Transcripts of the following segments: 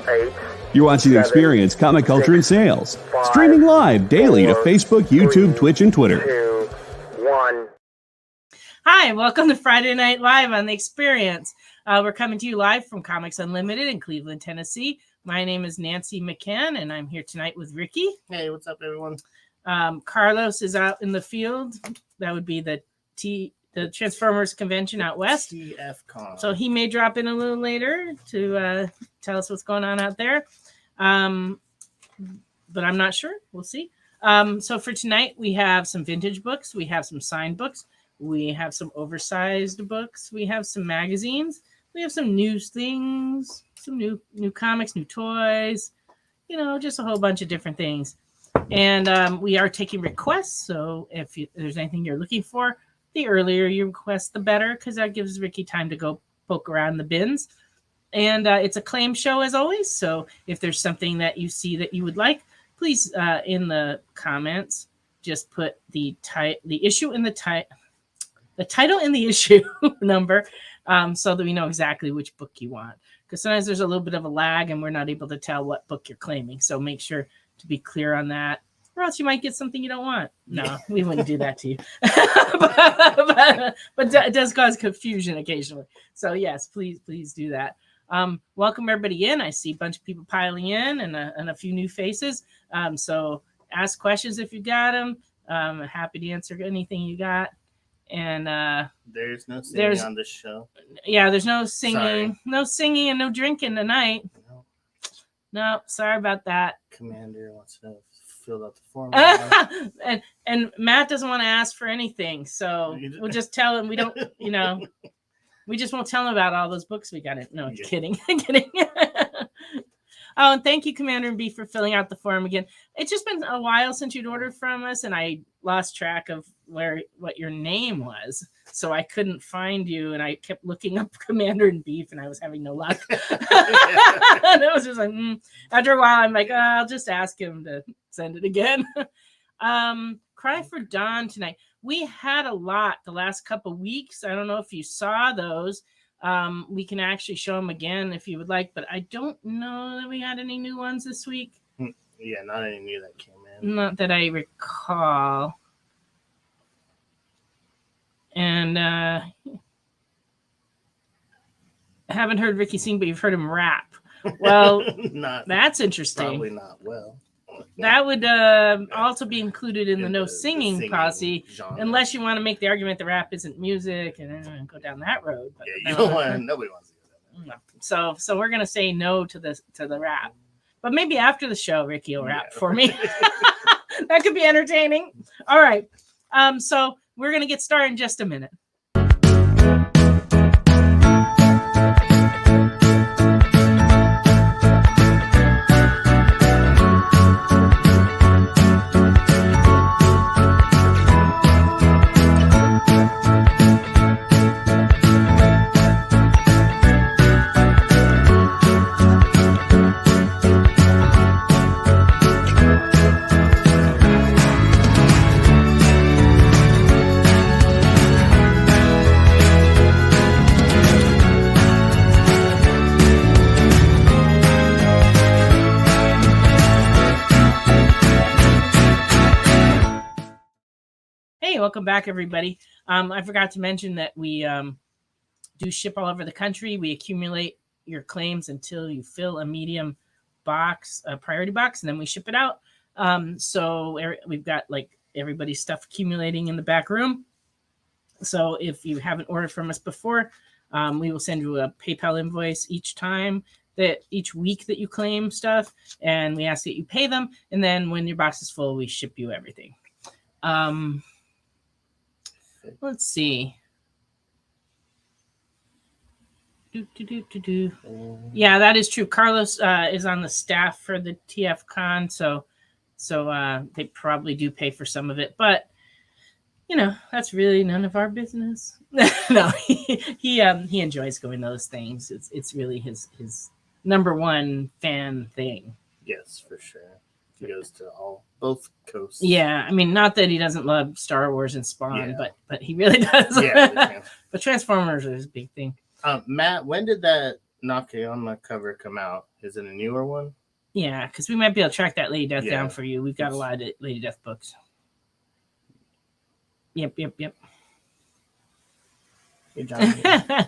8. You're watching The Experience, Comic Culture and Sales. Streaming live daily to Facebook, YouTube, Twitch, and Twitter. 2, 1. Hi, welcome to Friday Night Live on The Experience. We're coming to you live from Comics Unlimited in Cleveland, Tennessee. My name is Nancy McCann, and I'm here tonight with Ricky. Hey, what's up, everyone? Carlos is out in the field. That would be the Transformers convention out west. TFCon. So he may drop in a little later to tell us what's going on out there. But I'm not sure. We'll see. So for tonight, we have some vintage books. We have some signed books. We have some oversized books. We have some magazines. We have some news things, some new comics, new toys, just a whole bunch of different things. And we are taking requests. So if there's anything you're looking for, the earlier you request, the better, because that gives Ricky time to go poke around the bins. And it's a claim show, as always. So if there's something that you see that you would like, please, in the comments, just put the issue in the title in the issue number, so that we know exactly which book you want. Because sometimes there's a little bit of a lag, and we're not able to tell what book you're claiming. So make sure to be clear on that, or else you might get something you don't want. No, we wouldn't do that to you. but it does cause confusion occasionally. So yes, please do that. Welcome everybody in. I see a bunch of people piling in and a few new faces. So ask questions if you got them. Happy to answer anything you got. And there's no singing on this show. Yeah, there's no singing. Sorry. No singing and no drinking tonight. No, sorry about that. Commander wants to fill out the form. and Matt doesn't want to ask for anything, so we'll just tell him we don't. We just won't tell him about all those books we got. No, I'm kidding. Kidding. Oh, and thank you, Commander and B, for filling out the form again. It's just been a while since you'd ordered from us, and I lost track of what your name was, so I couldn't find you, and I kept looking up Commander and Beef, and I was having no luck. And it was just like, after a while, I'm like, I'll just ask him to send it again. Cry for Dawn tonight. We had a lot the last couple weeks. I don't know if you saw those. We can actually show them again if you would like, but I don't know that we had any new ones this week. Yeah, not any new that came in. Not that I recall. And haven't heard Ricky sing, but you've heard him rap. Well, that's interesting. Probably not well. That would also be included in the no singing policy, genre. Unless you want to make the argument that rap isn't music and go down that road. But yeah, you don't want. Nobody wants to do that. No. So we're gonna say no to the rap. But maybe after the show, Ricky will rap for me. That could be entertaining. All right. So we're gonna get started in just a minute. Welcome back, everybody. I forgot to mention that we do ship all over the country. We accumulate your claims until you fill a medium box, a priority box, and then we ship it out. So we've got everybody's stuff accumulating in the back room. So if you haven't ordered from us before, we will send you a PayPal invoice each week that you claim stuff, and we ask that you pay them. And then when your box is full, we ship you everything. Let's see. Yeah, that is true. Carlos is on the staff for the TFCon, so they probably do pay for some of it, but that's really none of our business. No, he enjoys going to those things. It's really his number one fan thing. Yes, for sure. He goes to both coasts. Yeah, I mean, not that he doesn't love Star Wars and Spawn, but he really does. Yeah, but Transformers is his big thing. Matt, when did that Knocking on the cover come out? Is it a newer one? Yeah, because we might be able to track that Lady Death Yeah. down for you. We've got a lot of Lady Death books. Yep. Good job.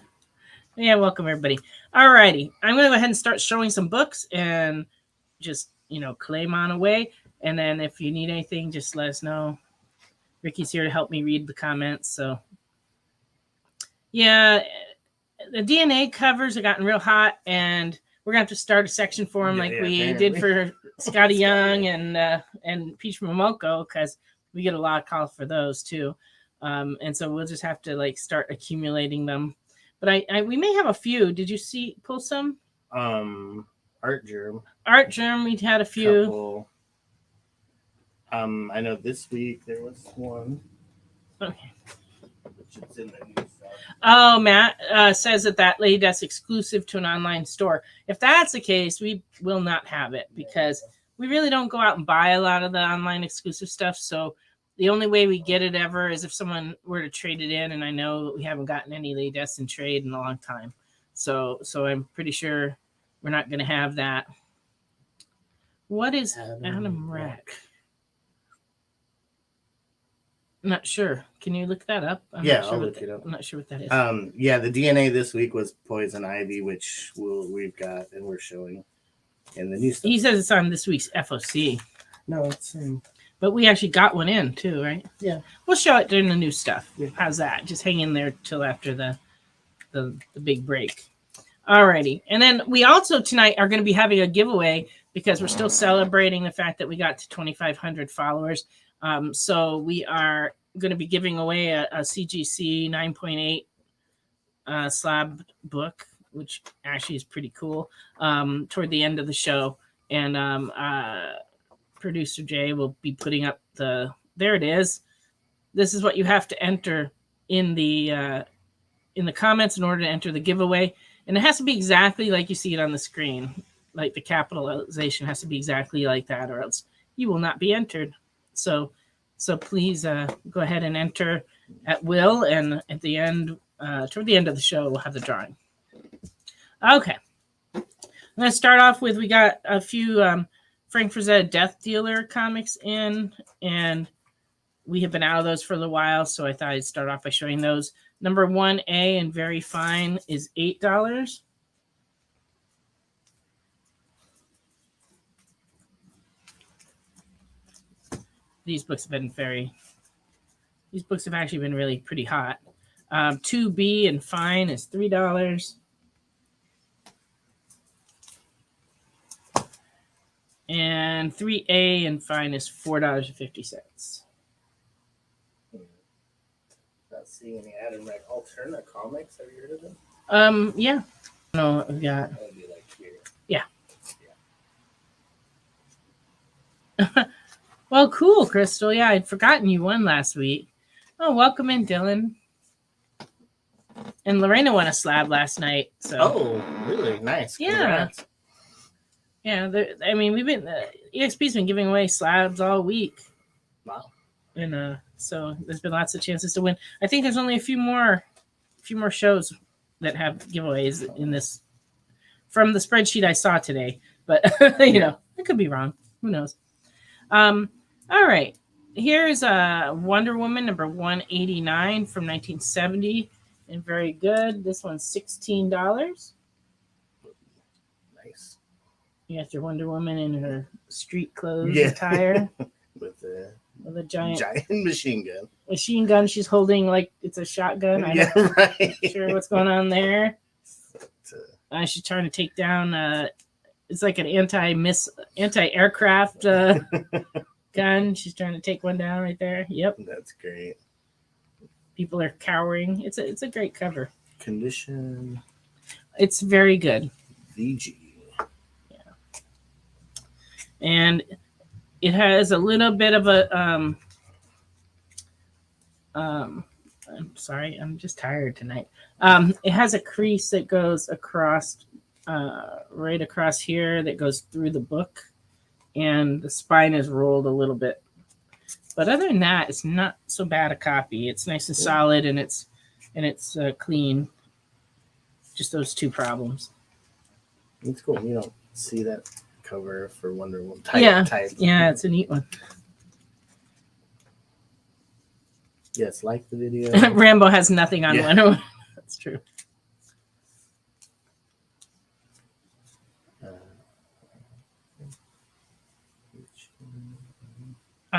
Yeah, welcome everybody. Alrighty, I'm gonna go ahead and start showing some books and just claim on away. And then if you need anything, just let us know. Ricky's here to help me read the comments. So yeah, the DNA covers have gotten real hot, and we're gonna have to start a section for them like we did for Scotty Young and Peach Momoko, because we get a lot of calls for those too. And so we'll just have to start accumulating them. But we may have a few. Did you pull some? Art Germ. We had a few. Couple. I know this week there was one. Okay. Which is in the new stuff. Oh, Matt says that Lady Death's exclusive to an online store. If that's the case, we will not have it because we really don't go out and buy a lot of the online exclusive stuff. So the only way we get it ever is if someone were to trade it in, and I know we haven't gotten any Lady Deaths in trade in a long time. So I'm pretty sure we're not going to have that. What is Adam Rack? I'm not sure. Can you look that up? I'll look it up. I'm not sure what that is. The DNA this week was Poison Ivy, which we've got and we're showing in the new stuff. He says it's on this week's FOC. No, it's but we actually got one in too, right? Yeah. We'll show it during the new stuff. Yeah. How's that? Just hang in there till after the big break. Alrighty. And then we also tonight are going to be having a giveaway because we're still celebrating the fact that we got to 2,500 followers. So we are going to be giving away a CGC 9.8 slab book, which actually is pretty cool, toward the end of the show. And producer Jay will be putting up there it is. This is what you have to enter in the comments in order to enter the giveaway. And it has to be exactly like you see it on the screen. Like the capitalization has to be exactly like that, or else you will not be entered. So please go ahead and enter at will, and at the end, toward the end of the show, we'll have the drawing. Okay. I'm going to start off with, we got a few Frank Frazetta Death Dealer comics in, and we have been out of those for a little while, so I thought I'd start off by showing those. Number 1A and Very Fine is $8. These books have actually been really pretty hot. 2B and Fine is $3. And 3A and Fine is $4.50. Not seeing any Adam Rack alternate comics. Have you heard of them? Yeah. No, we got. That would be like here. Yeah. Well, cool, Crystal. Yeah, I'd forgotten you won last week. Oh, welcome in, Dylan. And Lorena won a slab last night. So. Oh, really? Nice. Yeah. Congrats. Yeah, we've been EXP's been giving away slabs all week. Wow. And so there's been lots of chances to win. I think there's only a few more shows that have giveaways in this from the spreadsheet I saw today. But you know, I could be wrong. Who knows? All right. Here's Wonder Woman number 189 from 1970, and very good. This one's $16. Nice. You got your Wonder Woman in her street clothes attire with a giant machine gun. Machine gun. She's holding like it's a shotgun. I'm right. not sure what's going on there. She's trying to take down. It's like an anti-aircraft gun. She's trying to take one down right there. Yep. That's great. People are cowering. It's a great cover. Condition. It's very good. VG. Yeah. And it has a little bit of a I'm sorry, I'm just tired tonight. It has a crease that goes across right across here that goes through the book, and the spine is rolled a little bit. But other than that, it's not so bad a copy. It's nice and solid, and it's clean. Just those two problems. It's cool. You don't see that cover for Wonder Woman. Yeah, it's a neat one. Yes, like the video. Rambo has nothing on Wonder Woman. That's true.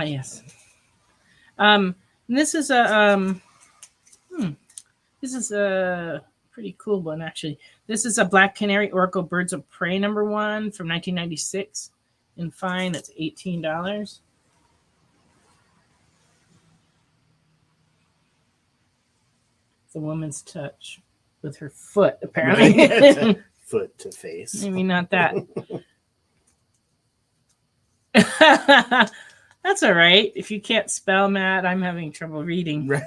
Yes. This is a pretty cool one, actually. This is a Black Canary Oracle Birds of Prey #1 from 1996. In fine, it's $18. It's a woman's touch with her foot, apparently. Foot to face. Maybe not that. That's all right. If you can't spell, Matt, I'm having trouble reading. Right.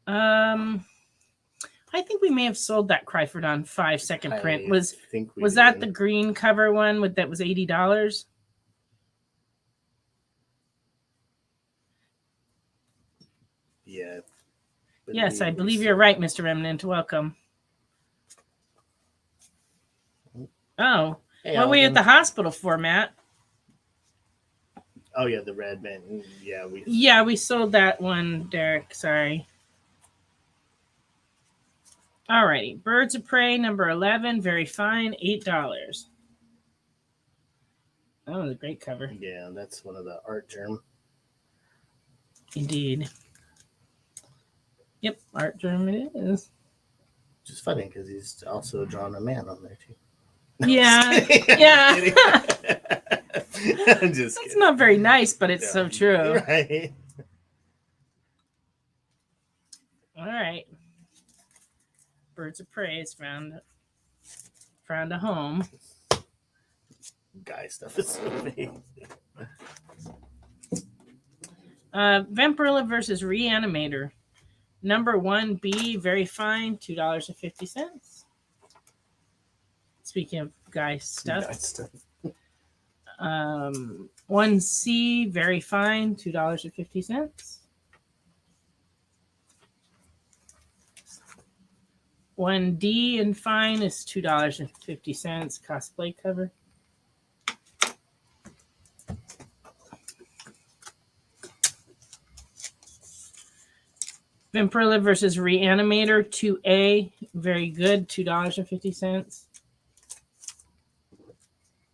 I think we may have sold that Cryford 5-second print. Was did. that the green cover one that was $80? Yeah. Yes, I believe you're right, Mr. Remnant. Welcome. Oh, hey, what were you at the hospital for, Matt? Oh yeah, the red man. Yeah, we sold that one, Derek. Sorry. Alrighty, Birds of Prey #11, very fine, $8. That was a great cover. Yeah, that's one of the art germ. Indeed. Yep, art germ it is. Which is funny because he's also drawn a man on there too. Yeah, yeah. I'm just It's not very nice, but it's so true. Right. All right. Birds of Prey has found a home. Guy stuff is so big. Vampirilla versus Reanimator. #1B, very fine, $2.50. Speaking of guy stuff. 1C, very fine, $2.50. 1D and fine is $2.50. Cosplay cover. Vampirilla versus Reanimator 2A, very good, $2.50.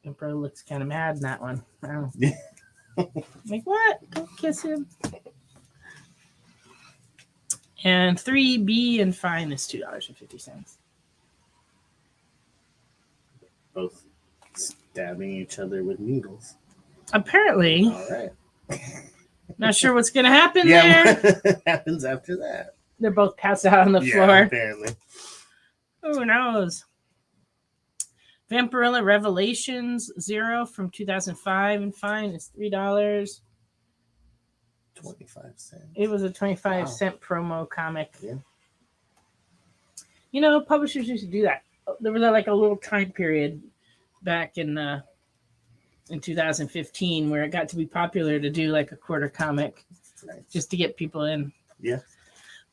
Vampirilla looks kind of mad in that one. Wow. Like, what? Don't kiss him. And 3B and fine is $2.50. Both stabbing each other with needles. Apparently. All right. Not sure what's going to happen there. What happens after that? They're both passed out on the floor. Apparently. Who knows? Vampirilla Revelations 0 from 2005 and fine is $3. 25 cents. It was a 25-cent promo comic. Yeah. You know, publishers used to do that. There was like a little time period back in 2015 where it got to be popular to do like a quarter comic just to get people in. Yeah.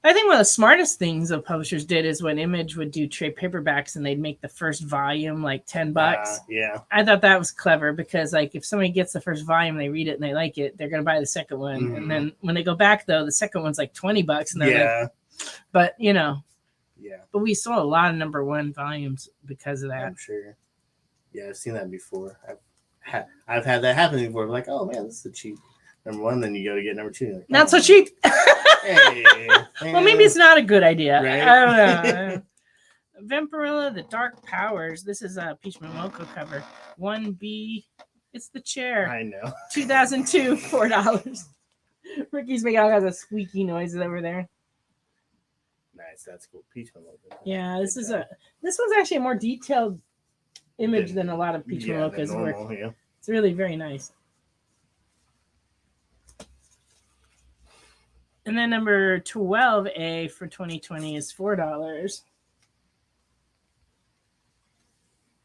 I think one of the smartest things the publishers did is when Image would do trade paperbacks and they'd make the first volume like $10. Yeah. I thought that was clever because like if somebody gets the first volume, they read it and they like it, they're going to buy the second one. Mm-hmm. And then when they go back though, the second one's like $20 and they're like, but you know, but we saw a lot of #1 volumes because of that. I'm sure. Yeah, I've seen that before. I've had that happen before. I'm like, oh man, this is a cheap #1. Then you go to get #2. Like, Not so cheap. Hey, well, maybe it's not a good idea. Right? I don't know. Vampirilla, The Dark Powers. This is a Peach Momoko cover. 1B. It's the chair. I know. 2002, $4. Ricky's making all kinds of squeaky noises over there. Nice, that's cool. Peach Momoko. Yeah, this one's actually a more detailed image than a lot of Peach Momoko's work. Yeah. It's really very nice. And then #12A for 2020 is $4.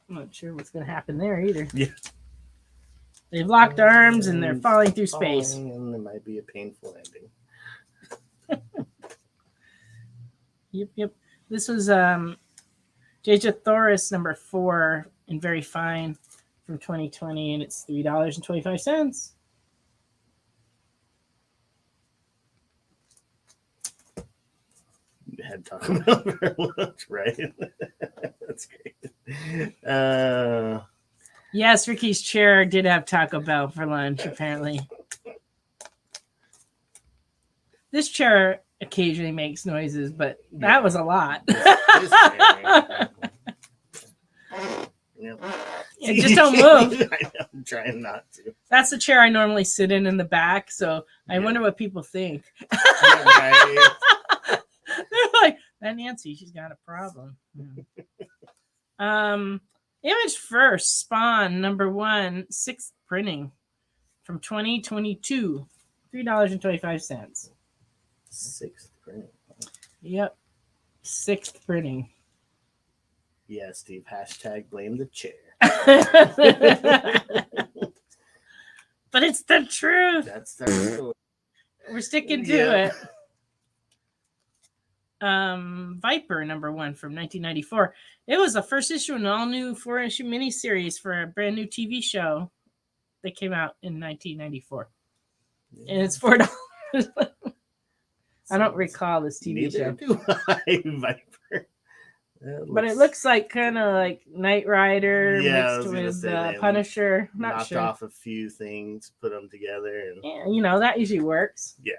I'm not sure what's going to happen there either. Yeah. They've locked arms and they're falling through space. And there might be a painful ending. Yep. This was Digithoris number 4 in very fine from 2020, and it's $3.25. You had Taco Bell for lunch, right? That's great. Yes, Ricky's chair did have Taco Bell for lunch, apparently. This chair occasionally makes noises, but that was a lot. This chair. Yep. Yeah, just don't move. I know, I'm trying not to. That's the chair I normally sit in the back, so I wonder what people think. Right. They're like, that Nancy, she's got a problem. Image First, Spawn, number 1, 6th printing from 2022, $3.25. 6th printing. Yep, 6th printing. Yeah, Steve, hashtag blame the chair. But it's the truth. That's the story. We're sticking to it. Viper number 1 from 1994. It was the first issue in an all-new 4-issue miniseries for a brand new TV show that came out in 1994. And it's $4. I don't recall this TV show. Do I, Viper. But it looks like kind of like Knight Rider mixed with say, Punisher. Not knocked sure. off a few things, put them together, and Yeah, that usually works. yeah,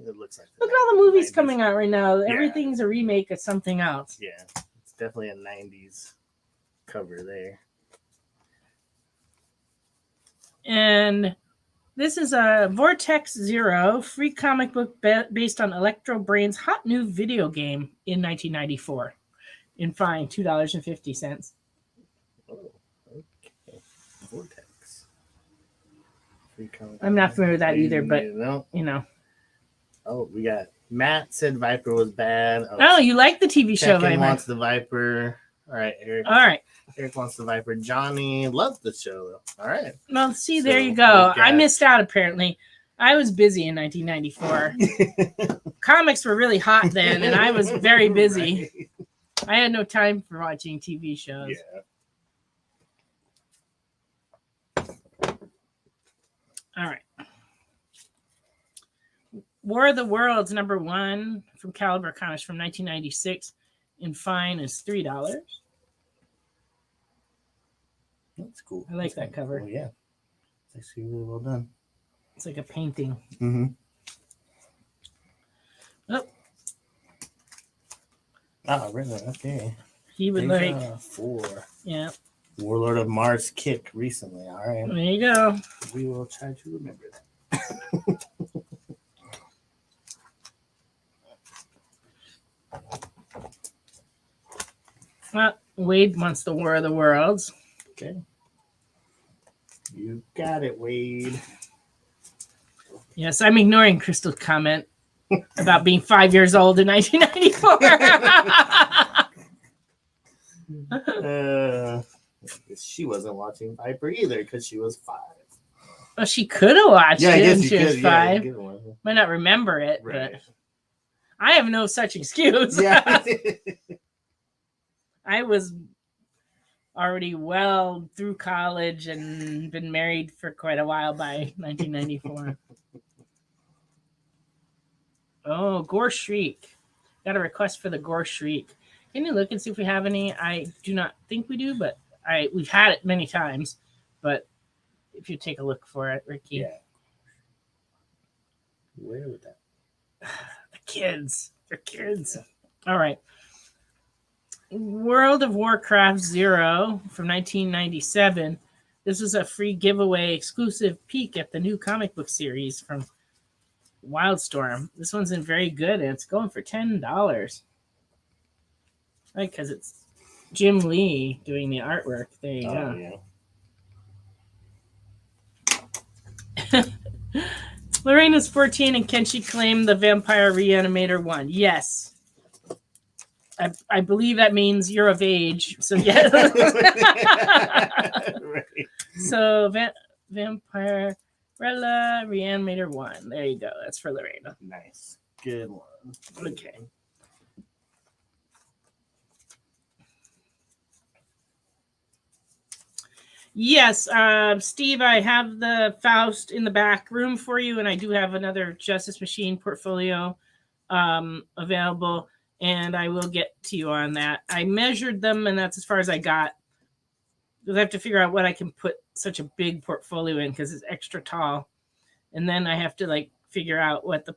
it looks like. Look at all the movies 90s. coming out right now. Yeah. Everything's a remake of something else. Yeah, it's definitely a 90s cover there. And this is a Vortex Zero free comic book based on Electro Brain's hot new video game in 1994. In fine, $2.50. Oh, okay. Vortex. Free comic I'm not familiar with that either, but Oh, we got Matt said Viper was bad. Oh, you like the TV show, Tekken Viper? wants the Viper. All right, Eric. All right. Eric wants the Viper. Johnny loves the show, though. All right. Well, see, So, there you go. we've got- I missed out, apparently. I was busy in 1994. Comics were really hot then, and I was very busy. Right. I had no time for watching TV shows. Yeah. All right. War of the Worlds, number 1 from Caliber Comics from 1996. In fine is $3. That's cool. I like that cover. Oh, yeah. It's actually really well done. It's like a painting. Mm-hmm. Oh, Oh, really? Okay. he would There's, like. 4. Yeah, Warlord of Mars kick recently. All right. there you go. We will try to remember that. Well, Wade wants the War of the Worlds. Okay. You got it, Wade. Yes, I'm ignoring Crystal's comment about being 5 years old in 1994. She wasn't watching Viper either because she was 5. Well, she could have watched Yeah, I it guess when you she was could. 5. Yeah, one. Might not remember it, Right. but I have no such excuse. Yeah. I was already well through college and been married for quite a while by 1994. Oh, Gore Shriek. Got a request for the Gore Shriek. Can you look and see if we have any? I do not think we do, but we've had it many times. But if you take a look for it, Ricky. Yeah. Where would that? The kids. They're kids. All right. World of Warcraft 0 from 1997. This is a free giveaway exclusive peek at the new comic book series from Wildstorm. This one's in very good, and it's going for $10. Right, because it's Jim Lee doing the artwork. There you go. Yeah. Lorena's 14, and can she claim the Vampire Reanimator 1? Yes. I believe that means you're of age. So, yeah. Right. So, Vampire Reanimator 1. There you go. That's for Lorena. Nice. Good one. Okay. Yes, Steve, I have the Faust in the back room for you, and I do have another Justice Machine portfolio available, and I will get to you on that. I measured them, and that's as far as I got. Because I have to figure out what I can put such a big portfolio in because it's extra tall. And then I have to like figure out what the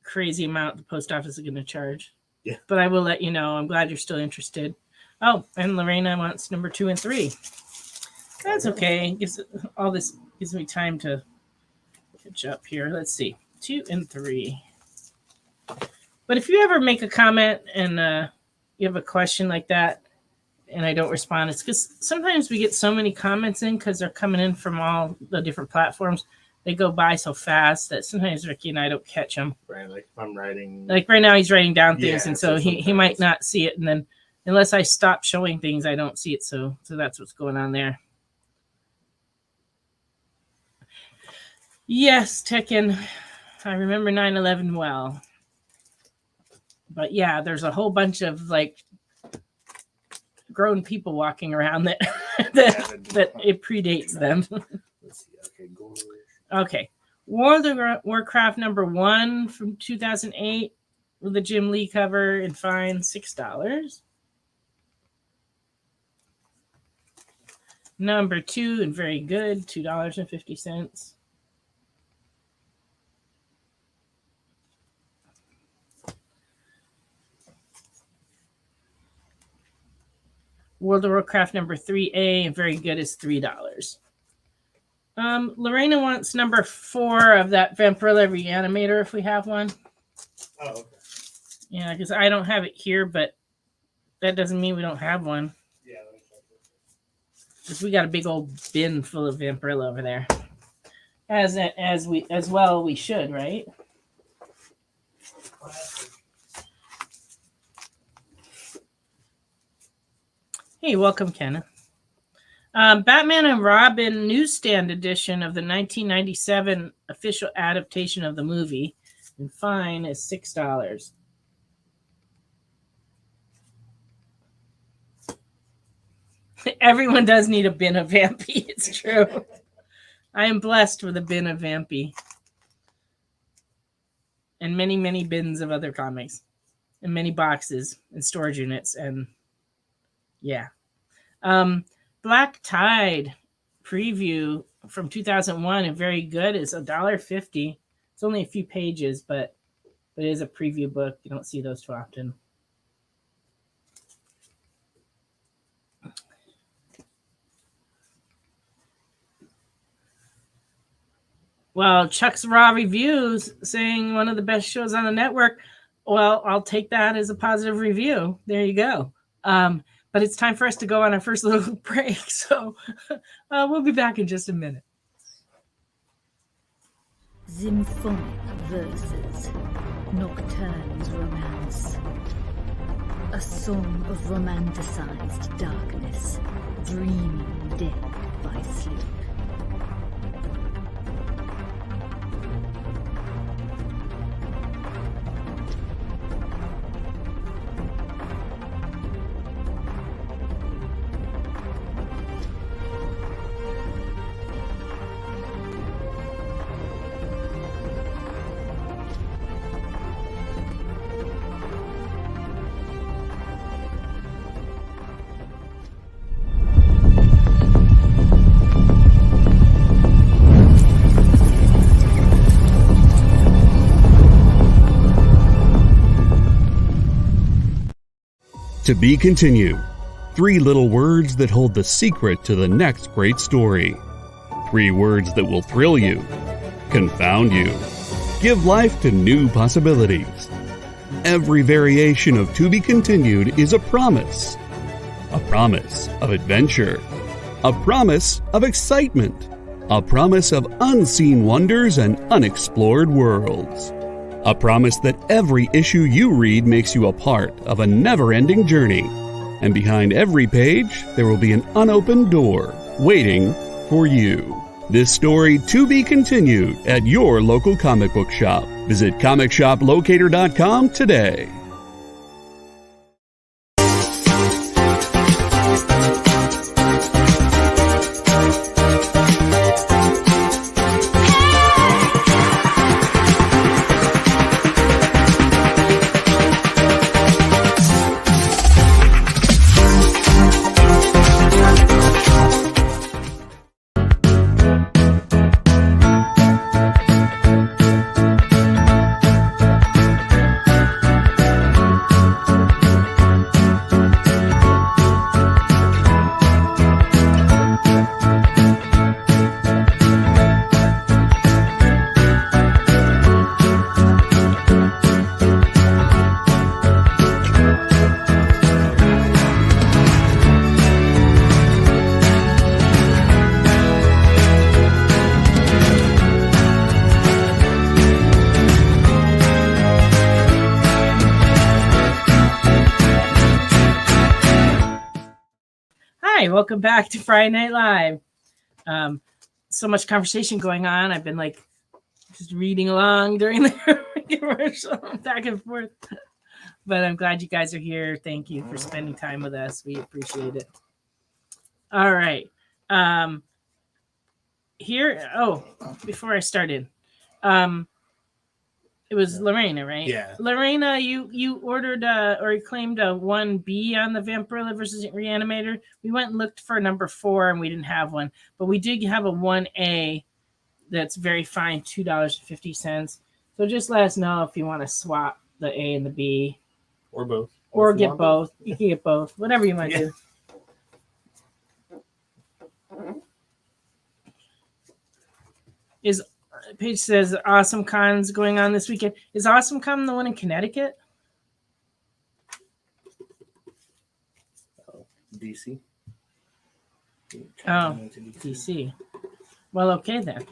crazy amount the post office is going to charge. Yeah. But I will let you know. I'm glad you're still interested. Oh, and Lorena wants number 2 and 3. That's okay. All this gives me time to catch up here. Let's see. 2 and 3. But if you ever make a comment and you have a question like that and I don't respond, it's because sometimes we get so many comments in because they're coming in from all the different platforms. They go by so fast that sometimes Ricky and I don't catch them. Right, like if I'm writing. Like right now he's writing down things, Yeah, and so so he might not see it. And then unless I stop showing things, I don't see it. So that's what's going on there. Yes, Tekken. I remember 9/11 well. But yeah, there's a whole bunch of like grown people walking around that that it predates them. Let's see. Okay, gold. Okay. World of Warcraft number 1 from 2008 with the Jim Lee cover and fine $6. Number 2 and very good, $2.50. World of Warcraft number 3A and very good is $3. Lorena wants number 4 of that Vampirilla Reanimator if we have one. Oh, okay. Yeah, because I don't have it here, but that doesn't mean we don't have one. Yeah, let me check this. Because we got a big old bin full of Vampirilla over there. As well we should, right? Hey, welcome, Kenneth. Batman and Robin newsstand edition of the 1997 official adaptation of the movie. And fine is $6. Everyone does need a bin of Vampy. It's true. I am blessed with a bin of Vampy. And many, many bins of other comics. And many boxes and storage units. And yeah. Black Tide preview from 2001 and very good is $1.50. It's only a few pages, but it is a preview book. You don't see those too often. Well, Chuck's Raw Reviews saying one of the best shows on the network. Well, I'll take that as a positive review. There you go. But it's time for us to go on our first little break. So we'll be back in just a minute. Symphonic verses, Nocturne's romance. A song of romanticized darkness, dreaming dead by sleep. To be continued. 3 little words that hold the secret to the next great story. 3 words that will thrill you, confound you, give life to new possibilities. Every variation of To Be Continued is a promise of adventure, a promise of excitement, a promise of unseen wonders and unexplored worlds. A promise that every issue you read makes you a part of a never-ending journey. And behind every page, there will be an unopened door waiting for you. This story to be continued at your local comic book shop. Visit comicshoplocator.com today. Hi, welcome back to Friday Night Live. So much conversation going on. I've been like just reading along during the commercial back and forth. But I'm glad you guys are here. Thank you for spending time with us. We appreciate it. All right. Before I started, it was Lorena, right? Yeah. Lorena, you ordered or you claimed a 1B on the Vampirilla versus Reanimator. We went and looked for number 4 and we didn't have one, but we did have a 1A that's very fine, $2.50. So just let us know if you want to swap the A and the B. Or both. Or get both. You can get both. Whatever you want to do. Paige says Awesome Con's going on this weekend. Is Awesome Con the one in Connecticut? DC. Oh, DC. Well, okay then.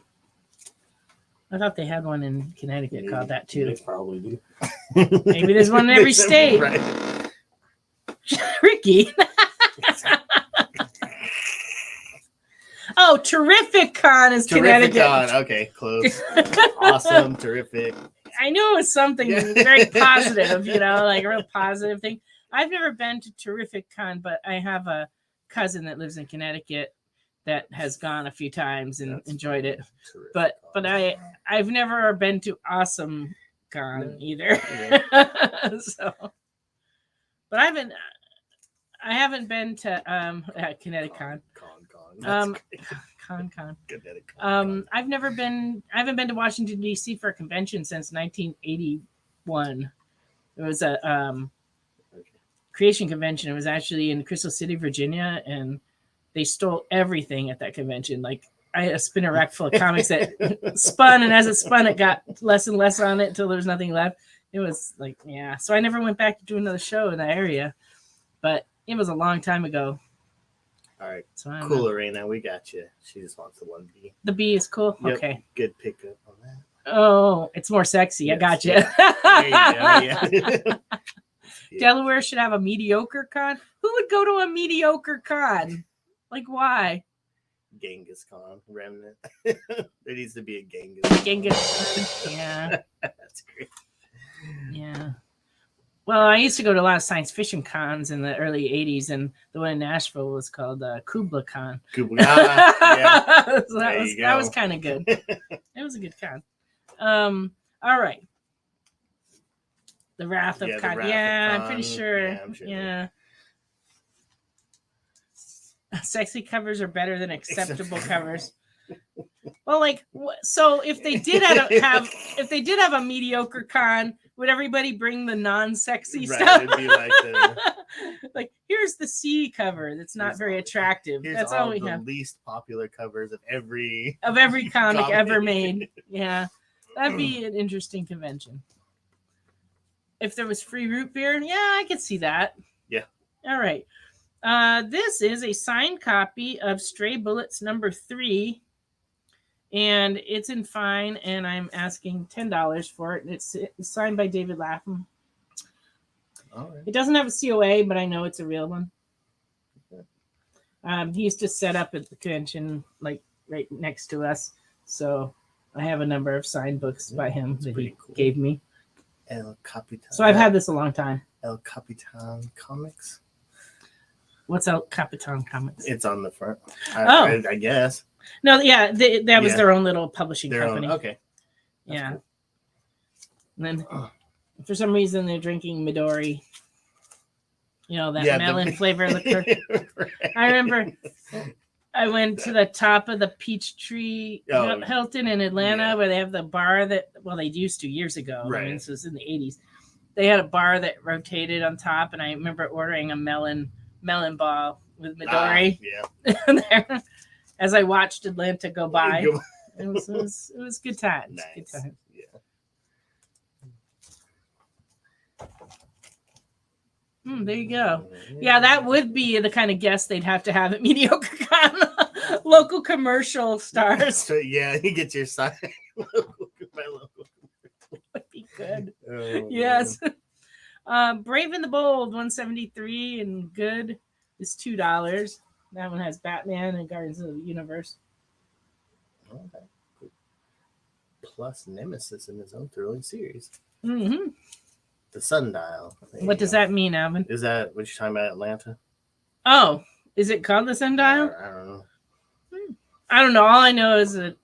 I thought they had one in Connecticut called that too. They probably do. Maybe there's one in every state. Right. Ricky. Oh, Terrific Con is Terrific Connecticut. Con. Okay, close. Awesome, terrific. I knew it was something very positive, like a real positive thing. I've never been to Terrific Con, but I have a cousin that lives in Connecticut that has gone a few times and enjoyed it. But I've never been to Awesome Con either. Yeah. But I haven't been to Connecticut Con. I've never been. I haven't been to Washington D.C. for a convention since 1981. It was a creation convention. It was actually in Crystal City, Virginia, and they stole everything at that convention. Like I had a spinner rack full of comics that spun, and as it spun, it got less and less on it until there was nothing left. It was like, yeah. So I never went back to do another show in that area, but it was a long time ago. All right. So cool, Lorena. We got you. She just wants the 1B. The B is cool? Yep. Okay. Good pickup on that. Oh, it's more sexy. Yes, I got you. Yeah. There you go, yeah. Delaware should have a mediocre con. Who would go to a mediocre con? Like, why? Genghis Khan remnant. There needs to be a Genghis. Genghis Khan. Yeah. That's great. Yeah. Well, I used to go to a lot of science fiction cons in the early 80s, and the one in Nashville was called Kubla Khan. Kubla Khan. Yeah. So that was kind of good. It was a good con. All right. The Wrath of Khan. I'm pretty sure. Yeah, I'm sure. Yeah. Sexy covers are better than acceptable covers. Well, like, so if they did have a mediocre con, would everybody bring the non-sexy stuff? It'd be like like, here's the C cover that's not very attractive. That's all we have. The least popular covers of every comic ever made. Yeah, that'd be an interesting convention. If there was free root beer, yeah, I could see that. Yeah. All right. This is a signed copy of Stray Bullets number 3. And it's in fine, and I'm asking $10 for it. It's signed by David Lapham. All right. It doesn't have a COA, but I know it's a real one. He used to set up at the convention, like right next to us. So I have a number of signed books by him that he gave me. El Capitan. So I've had this a long time. El Capitan Comics. What's El Capitan Comics? It's on the front. I guess. No, yeah, that was their own little publishing company. Okay. That's cool. And then for some reason they're drinking Midori. That melon flavor liquor. Right. I remember I went to the top of the Peachtree Hilton in Atlanta where they have the bar that, they used to years ago. Right. I mean, this was in the 80s. They had a bar that rotated on top, and I remember ordering a melon ball with Midori. There. As I watched Atlanta go by, it was good times. Nice. Good times. Yeah. There you go. Yeah, that would be the kind of guest they'd have to have at Mediocre Con. Local commercial stars. So you get your sign. My local would be good. Oh, yes. Brave and the Bold, $173, and good is $2. That one has Batman and Guardians of the Universe. Okay. Cool. Plus Nemesis in his own thrilling series. Mm-hmm. The Sundial. What does that mean, Alvin? Is that what you're talking about, Atlanta? Oh, is it called the Sundial? I don't know. I don't know. All I know is that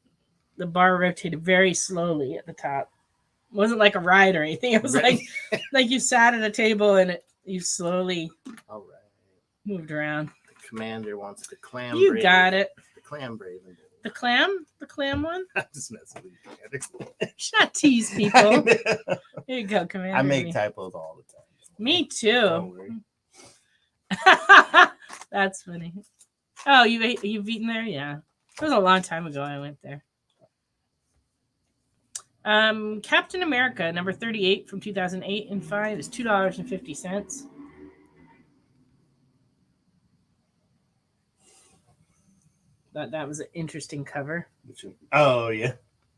the bar rotated very slowly at the top. It wasn't like a ride or anything. It was like you sat at a table and you slowly All right. moved around. The commander wants the clam. You got it. The clam brave. The clam one? I'm just messing with you, Commander. Should not tease people. Here you go, Commander. I make typos all the time. Me Don't too. worry. That's funny. Oh, you've eaten there? Yeah. It was a long time ago I went there. Captain America, number 38 from 2008 and 5 is $2.50. Thought that was an interesting cover. Oh, yeah.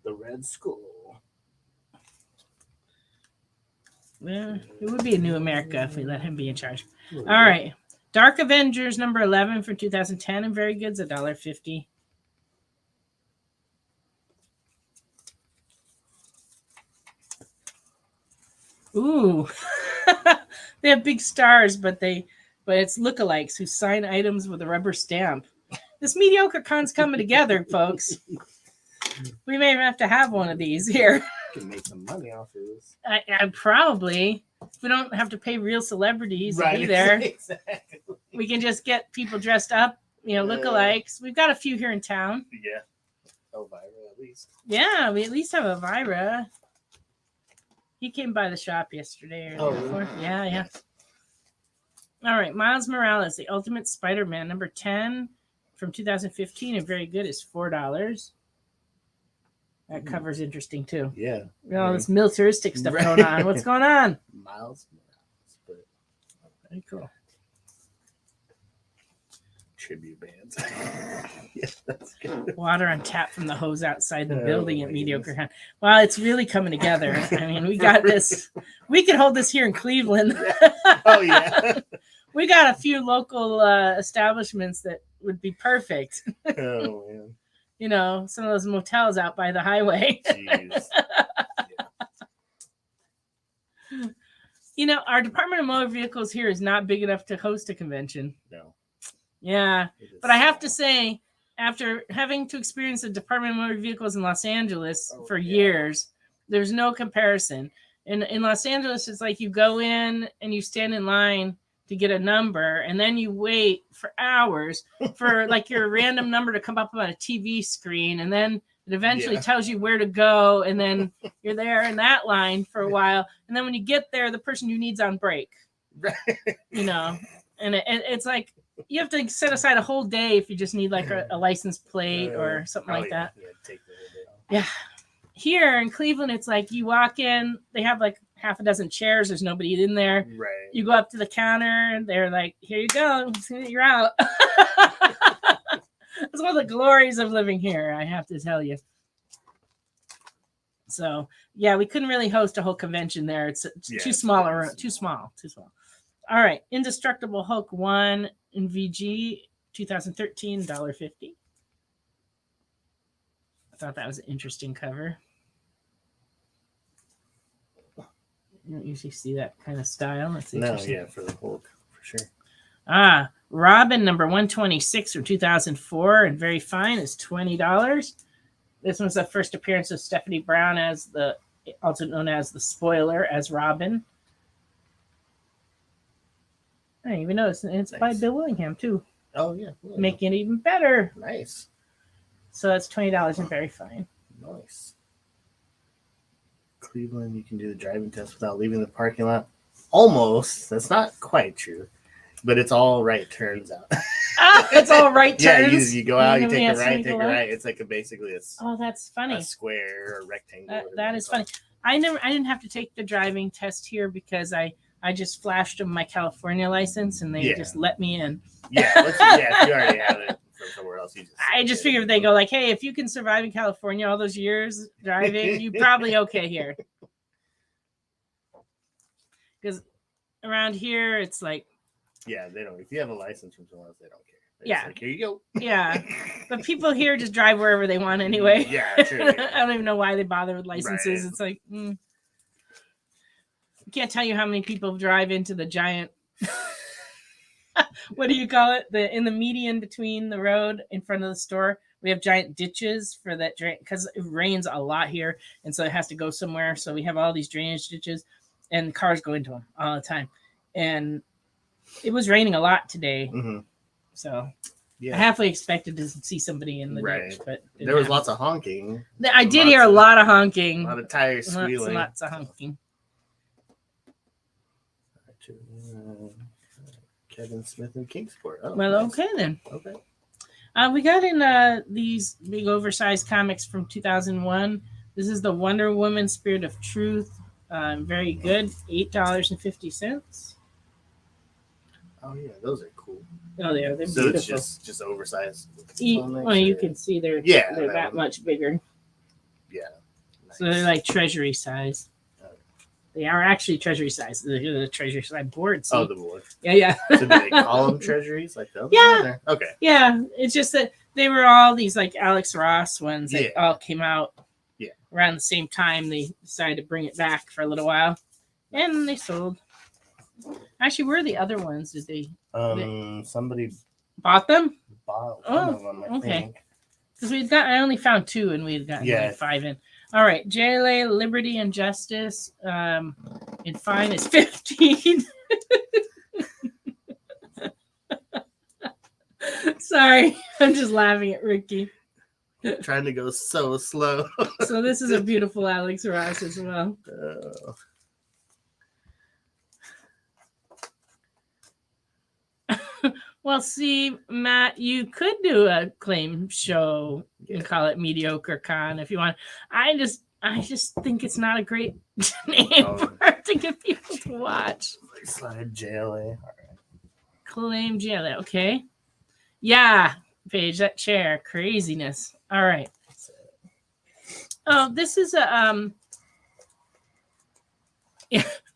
The Red Skull. Yeah, it would be a new America if we let him be in charge. All right. Dark Avengers, number 11 from 2010 and very good. It's $1.50. Ooh. They have big stars, but it's lookalikes who sign items with a rubber stamp. This mediocre con's coming together, folks. We may have to have one of these here. Can make some money off of this. I probably. We don't have to pay real celebrities to be there. Exactly. We can just get people dressed up, lookalikes. We've got a few here in town. Yeah. Elvira, at least. Yeah, we at least have Elvira. He came by the shop yesterday. Or before. Really? Yeah. All right, Miles Morales, the Ultimate Spider-Man, number 10 from 2015, and very good, is $4. That cover's interesting too. Yeah. All this militaristic stuff going on. What's going on? Miles Morales, but Very cool. tribute bands. Yeah, that's good. Water on tap from the hose outside the Oh, building at my Mediocre goodness. Con. Well, it's really coming together. I mean, we got this. We could hold this here in Cleveland. Oh, yeah. We got a few local establishments that would be perfect. Oh, man. Some of those motels out by the highway. Jeez. Our Department of Motor Vehicles here is not big enough to host a convention. No. Yeah. But I have to say, after having to experience the Department of Motor Vehicles in Los Angeles for years, there's no comparison. In Los Angeles, it's like you go in and you stand in line to get a number, and then you wait for hours for like your random number to come up on a TV screen, and then it eventually tells you where to go, and then you're there in that line for a while, and then when you get there, the person you need's on break. Right. And it's like you have to set aside a whole day if you just need like a license plate or something like that. Yeah, take the whole day off. Yeah. Here in Cleveland, it's like you walk in, they have like half a dozen chairs. There's nobody in there. Right. You go up to the counter, and they're like, here you go. You're out. That's one of the glories of living here, I have to tell you. So, yeah, we couldn't really host a whole convention there. It's too small. Too small. All right. Indestructible Hulk 1 in VG 2013, $1.50. I thought that was an interesting cover. You don't usually see that kind of style. That's interesting. No, yeah, for the Hulk, for sure. Robin number 126 from 2004 and very fine is $20. This was the first appearance of Stephanie Brown as also known as the Spoiler, as Robin. I didn't even know it's nice. By Bill Willingham too. Oh yeah, making it even better. Nice. So that's $20 and very fine. Nice. Cleveland, you can do the driving test without leaving the parking lot. Almost. That's not quite true, but it's all right turns out. It's all right turns. Yeah, you go out, you take a right, take a right. It's like basically that's funny. A square or a rectangle. That is funny. I didn't have to take the driving test here because I just flashed them my California license and they just let me in. Yeah, if you already have it from somewhere else, I just figured they go like, hey, if you can survive in California all those years driving, you're probably okay here. Because around here, it's like, they don't. If you have a license from somewhere else, they don't care. It's Yeah. like, here you go. Yeah. But people here just drive wherever they want anyway. Yeah, true. Yeah. I don't even know why they bother with licenses. Right. It's like, I can't tell you how many people drive into the giant, what do you call it? In the median between the road in front of the store, we have giant ditches for that drain because it rains a lot here. And so it has to go somewhere. So we have all these drainage ditches and cars go into them all the time. And it was raining a lot today. Mm-hmm. So Yeah. I halfway expected to see somebody in the ditch, but there was lots of honking. I did hear a lot of honking. A lot of tires squealing. Lots of honking. Kevin Smith in Kingsport. Oh, Well, nice. okay then. Okay. We got in these big oversized comics from 2001. This is the Wonder Woman Spirit of Truth. Very good. $8.50. Oh yeah, those are cool. Oh, they're So beautiful. it's just oversized. Well, you can see they're that that much bigger. Yeah. Nice. So they're like treasury size. They are actually treasury size. They're the treasury size board. See? Oh, the board. Yeah. So do they call them treasuries like those? Yeah. Okay. Yeah, it's just that they were all these like Alex Ross ones that all came out around the same time. They decided to bring it back for a little while, and they sold. Actually, where are the other ones? Did they somebody bought them? bought one of them, I think. Because I only found 2, and we had gotten like 5 in. All right, JLA, Liberty and Justice, and fine is 15. Sorry, I'm just laughing at Ricky. Trying to go so slow. So this is a beautiful Alex Ross as well. Well, see, Matt, you could do a claim show and call it Mediocre Con if you want. I just think it's not a great name to get people to watch. Slide JLA. All right. Claim JLA. Okay. Yeah, Paige, that chair, craziness. All right. Oh, this is a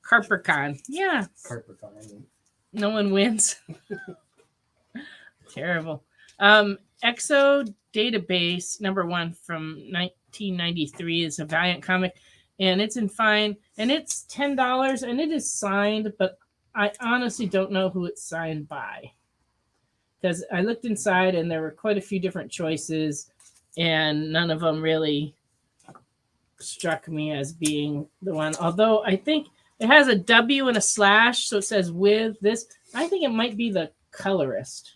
Carpercon. Yeah. Carpercon. No one wins. Terrible. Exo Database #1 from 1993 is a Valiant comic, and it's in fine, and it's $10, and it is signed, but I honestly don't know who it's signed by, because I looked inside and there were quite a few different choices, and none of them really struck me as being the one. Although I think it has a W and a slash, so it says with this. I think it might be the colorist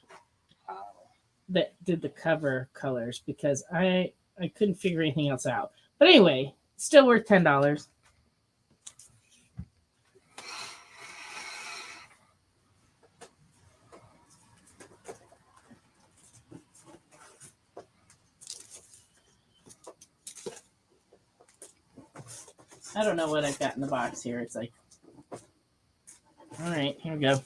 that did the cover colors, because I couldn't figure anything else out. But anyway, still worth $10. I don't know what I've got in the box here. It's like, all right, here we go.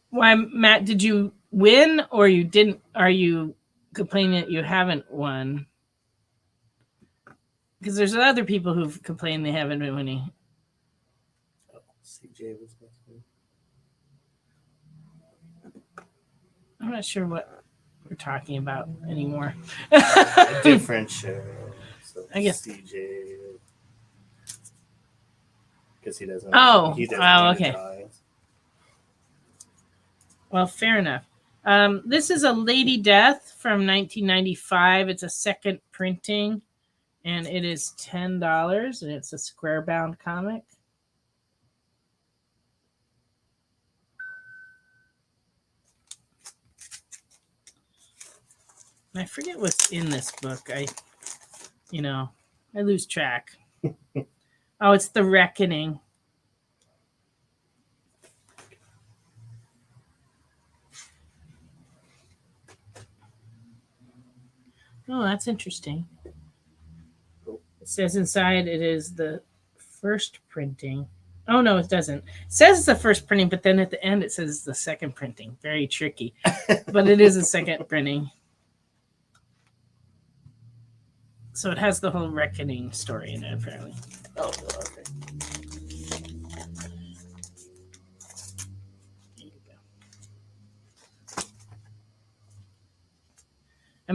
Why, Matt, did you win or you didn't? Are you complaining that you haven't won? Because there's other people who've complained they haven't been winning. Oh, CJ was supposed to. I'm not sure what we're talking about anymore. A different show. So I guess. CJ. Because he doesn't. Oh, he doesn't okay. drawings. Well, fair enough. This is a Lady Death from 1995. It's a second printing, and it is $10, and it's a square-bound comic. I forget what's in this book. I lose track. Oh, it's The Reckoning. Oh, that's interesting. It says inside it is the first printing. Oh, no, it doesn't. It says it's the first printing, but then at the end it says it's the second printing. Very tricky. But it is a second printing. So it has the whole Reckoning story in it, apparently. Oh, okay.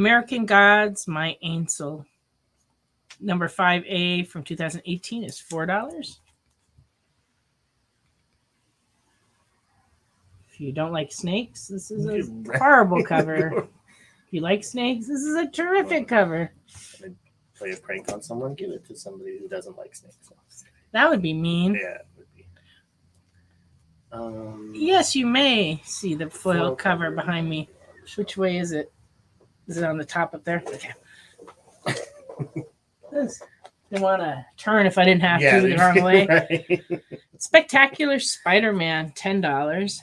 American Gods, My Ansel. Number 5A from 2018 is $4. If you don't like snakes, this is a horrible cover. If you like snakes, this is a terrific cover. Play a prank on someone, give it to somebody who doesn't like snakes. That would be mean. Yeah, it would be. Yes, you may see the foil cover behind me. Which way is it? Is it on the top up there? Okay. I want to turn if I didn't have to the wrong way. Right. Spectacular Spider-Man, $10.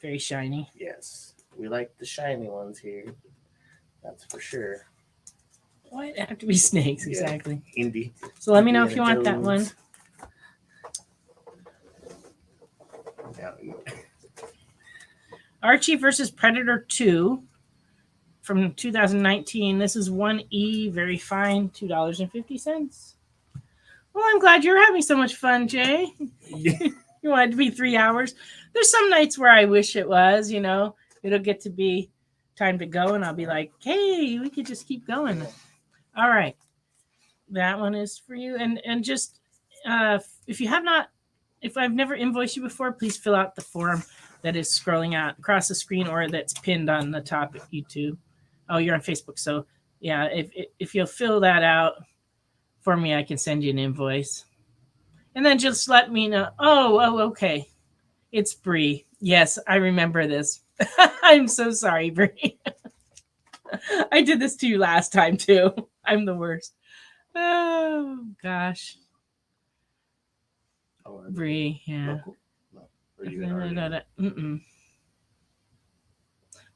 Very shiny. Yes, we like the shiny ones here. That's for sure. Why it have to be snakes? Exactly. Indie. So let me know if you want that one. Archie versus Predator 2 from 2019. This is 1E, very fine, $2.50. Well, I'm glad you're having so much fun, Jay. You want it to be 3 hours. There's some nights where I wish it was, it'll get to be time to go, and I'll be like, hey, we could just keep going. All right. That one is for you. And just if I've never invoiced you before, please fill out the form that is scrolling out across the screen or that's pinned on the top of YouTube. Oh, you're on Facebook. So yeah, if you'll fill that out for me, I can send you an invoice. And then just let me know. Oh, okay. It's Bree. Yes, I remember this. I'm so sorry, Bree. I did this to you last time too. I'm the worst. Oh gosh. Bree, yeah. No.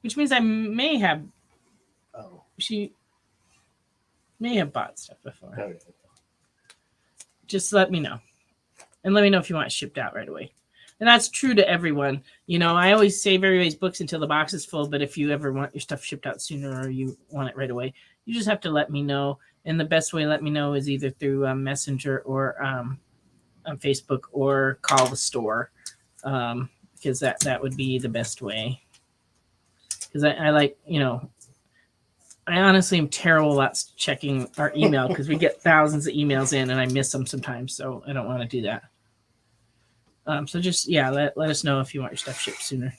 Which means I may have. Oh. She may have bought stuff before. Okay. Just let me know. And let me know if you want it shipped out right away. And that's true to everyone. I always save everybody's books until the box is full, but if you ever want your stuff shipped out sooner or you want it right away, you just have to let me know. And the best way to let me know is either through Messenger or on Facebook or call the store, because that would be the best way. Because I like, I honestly am terrible at checking our email because we get thousands of emails in and I miss them sometimes. So I don't want to do that. So just, let us know if you want your stuff shipped sooner.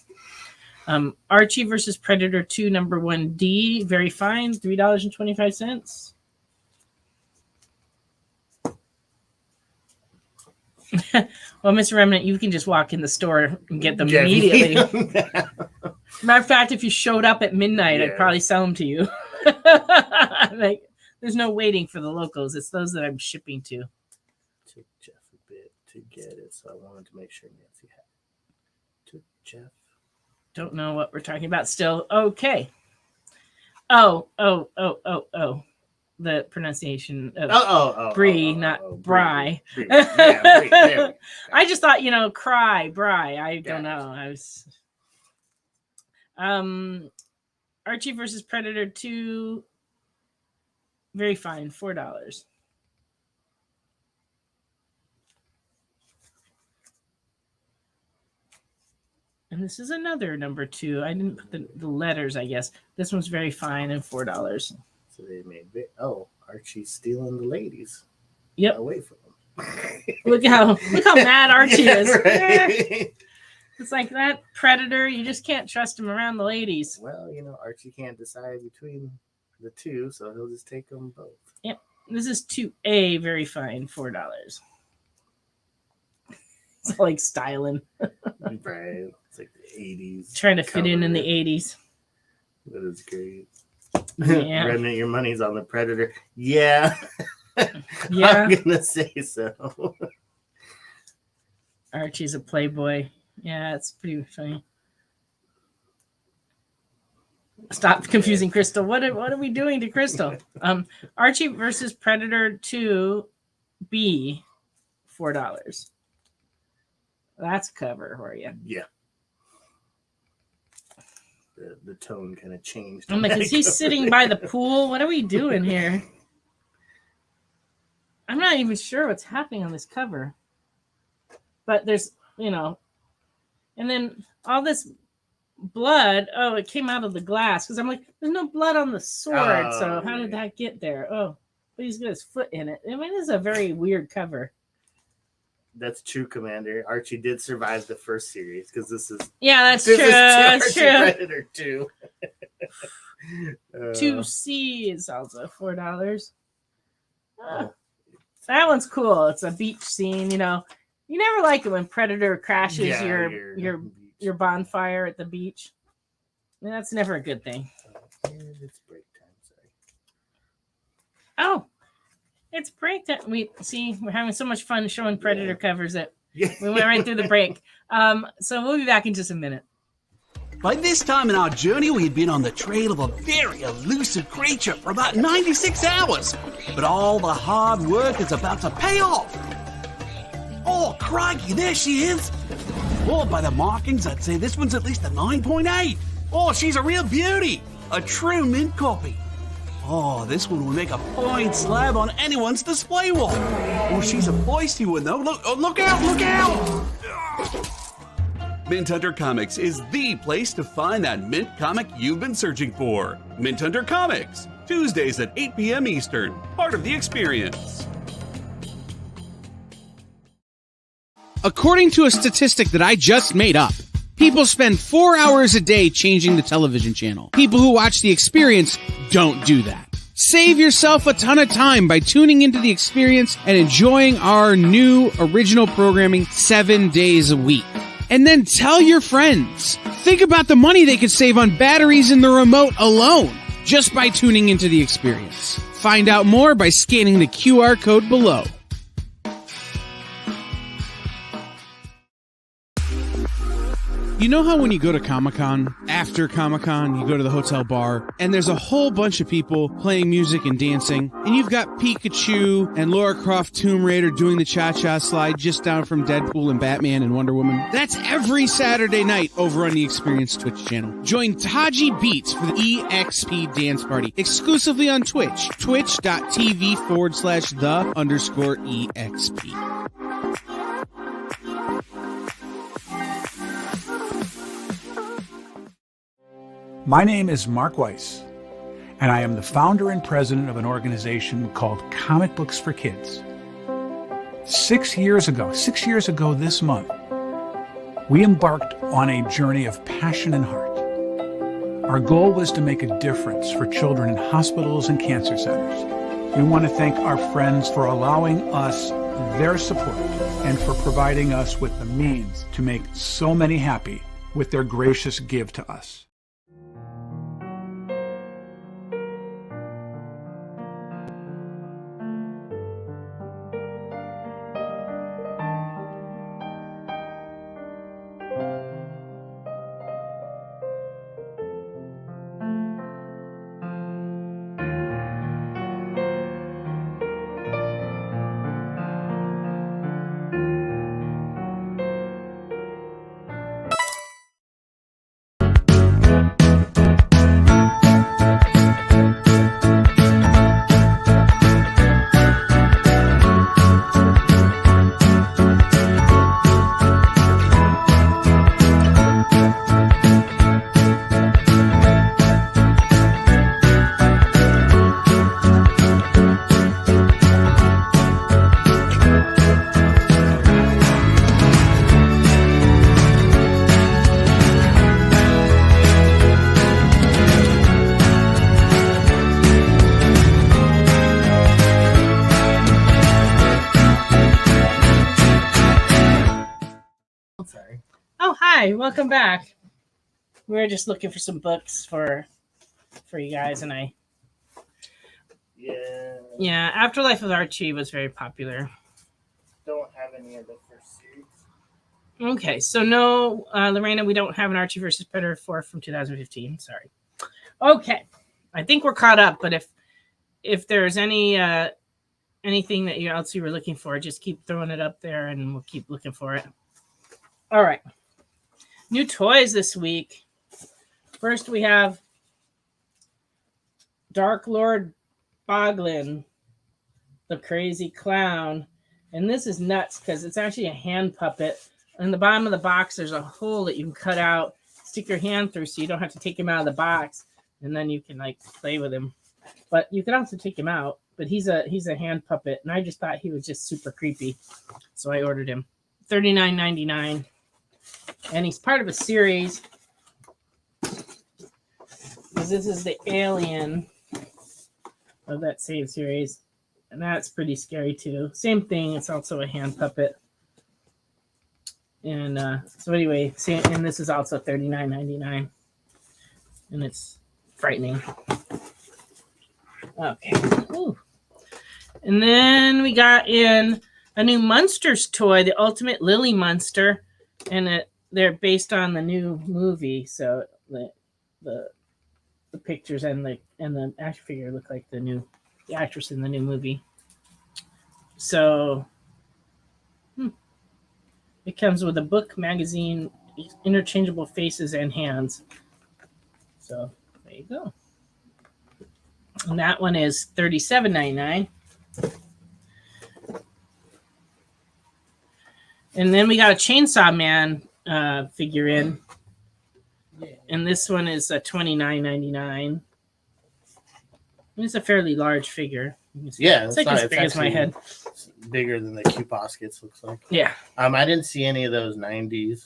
Archie versus Predator 2, number 1D. Very fine. $3.25. Well, Mr. Remnant, you can just walk in the store and get them immediately. Matter of fact, if you showed up at midnight, I'd probably sell them to you. There's no waiting for the locals. It's those that I'm shipping to. Took Jeff a bit to get it, so I wanted to make sure Nancy had it. Took Jeff. Don't know what we're talking about still. Okay. Oh. The pronunciation of Bree, not Bry. Bree. Yeah, Bree. I just thought, Bry. I don't know. I was Archie versus Predator 2. Very fine, $4. And this is another number 2. I didn't put the letters, I guess. This one's very fine and $4. So they made Archie's stealing the ladies. Yep. Away from them. Look how mad Archie is. Right. It's like that Predator. You just can't trust him around the ladies. Well, Archie can't decide between the two, so he'll just take them both. Yep. This is 2A, very fine, $4. It's like styling. Right. It's like the 80s. Trying to fit in the 80s. That is great. Yeah. Remnant, your money's on the Predator. Yeah. Yeah. I'm gonna say so. Archie's a playboy. Yeah, it's pretty funny. Stop confusing Crystal. What are we doing to Crystal? Archie versus Predator 2B, $4. That's a cover for you. Yeah. The tone kind of changed. I'm like, is he sitting by the pool? What are we doing here? I'm not even sure what's happening on this cover. But there's, and then all this blood. Oh, it came out of the glass because I'm like, there's no blood on the sword. Oh, So how did yeah. that get there? Oh, but he's got his foot in it. I mean, this is a very weird cover. That's true, Commander. Archie did survive the first series because this is Yeah, that's this true. is That's Archie true. Predator 2. 2C is also $4. Oh. That one's cool. It's a beach scene. You know, you never like it when Predator crashes your bonfire at the beach. That's never a good thing. It's break time. Sorry. Oh, it's break time. We're having so much fun showing Predator covers that we went right through the break. So we'll be back in just a minute. By this time in our journey, we had been on the trail of a very elusive creature for about 96 hours. But all the hard work is about to pay off. Oh, crikey, there she is. Oh, by the markings, I'd say this one's at least a 9.8. Oh, she's a real beauty. A true mint copy. Oh, this one will make a fine slab on anyone's display wall. Oh, she's a feisty one, though. Look out, look out! Mint Hunter Comics is the place to find that mint comic you've been searching for. Mint Hunter Comics, Tuesdays at 8 p.m. Eastern, part of the experience. According to a statistic that I just made up, people spend 4 hours a day changing the television channel. People who watch The Experience don't do that. Save yourself a ton of time by tuning into The Experience and enjoying our new original programming 7 days a week. And then tell your friends. Think about the money they could save on batteries in the remote alone just by tuning into The Experience. Find out more by scanning the QR code below. You know how when you go to Comic-Con, after Comic-Con, you go to the hotel bar, and there's a whole bunch of people playing music and dancing, and you've got Pikachu and Lara Croft Tomb Raider doing the cha-cha slide just down from Deadpool and Batman and Wonder Woman? That's every Saturday night over on the Experience Twitch channel. Join Taji Beats for the EXP Dance Party, exclusively on Twitch, twitch.tv/the_EXP. My name is Mark Weiss, and I am the founder and president of an organization called Comic Books for Kids. 6 years ago this month, we embarked on a journey of passion and heart. Our goal was to make a difference for children in hospitals and cancer centers. We want to thank our friends for allowing us their support and for providing us with the means to make so many happy with their gracious give to us. Hi, welcome back. We were just looking for some books for you guys and I. Yeah, Afterlife of Archie was very popular. Don't have any of the first series. Okay, so no, Lorena, we don't have an Archie versus Predator 4 from 2015. Sorry. Okay, I think we're caught up, but if there's anything that else you were looking for, just keep throwing it up there and we'll keep looking for it. All right. New toys this week. First, we have Dark Lord Boglin, the crazy clown. And this is nuts because it's actually a hand puppet. In the bottom of the box, there's a hole that you can cut out, stick your hand through so you don't have to take him out of the box, and then you can like play with him. But you can also take him out. But he's a hand puppet, and I just thought he was just super creepy, so I ordered him. $39.99, and he's part of a series. Because this is the Alien of that same series, and that's pretty scary too. Same thing. It's also a hand puppet. And so anyway, and this is also $39.99, and it's frightening. Okay. Ooh. And then we got in a new Munsters toy, the Ultimate Lily Munster, and they're based on the new movie. So the pictures and the action figure look like the actress in the new movie. So it comes with a book, magazine, interchangeable faces, and hands. So there you go. And that one is $37.99. And then we got a Chainsaw Man figurine. And this one is $29.99. It's a fairly large figure. Yeah, it's like as big as my head. Bigger than the Q Poskets, looks like. Yeah. I didn't see any of those 90s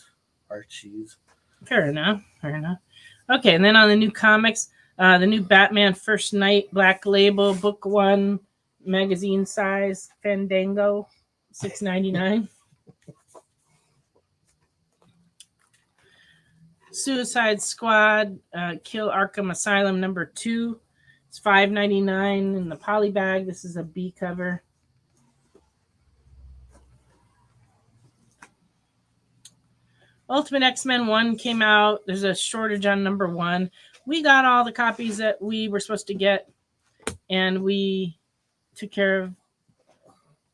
Archies. Fair enough. Okay, and then on the new comics, the new Batman First Night Black Label Book 1 magazine size Fandango, $6.99. Suicide Squad Kill Arkham Asylum number 2. It's $5.99 in the poly bag. This is a B cover. Ultimate X-Men 1 came out. There's a shortage on number 1. We got all the copies that we were supposed to get, and we took care of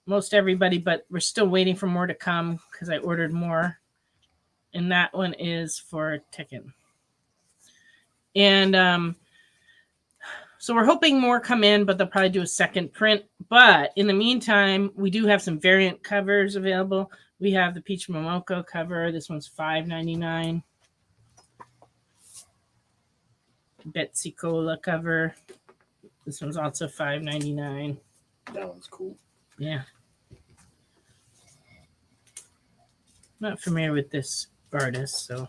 most everybody, but we're still waiting for more to come because I ordered more. And that one is for Tekken. And so we're hoping more come in, but they'll probably do a second print. But in the meantime, we do have some variant covers available. We have the Peach Momoko cover. This one's $5.99. Betsy Cola cover. This one's also $5.99. That one's cool. Yeah. Not familiar with this artist, so.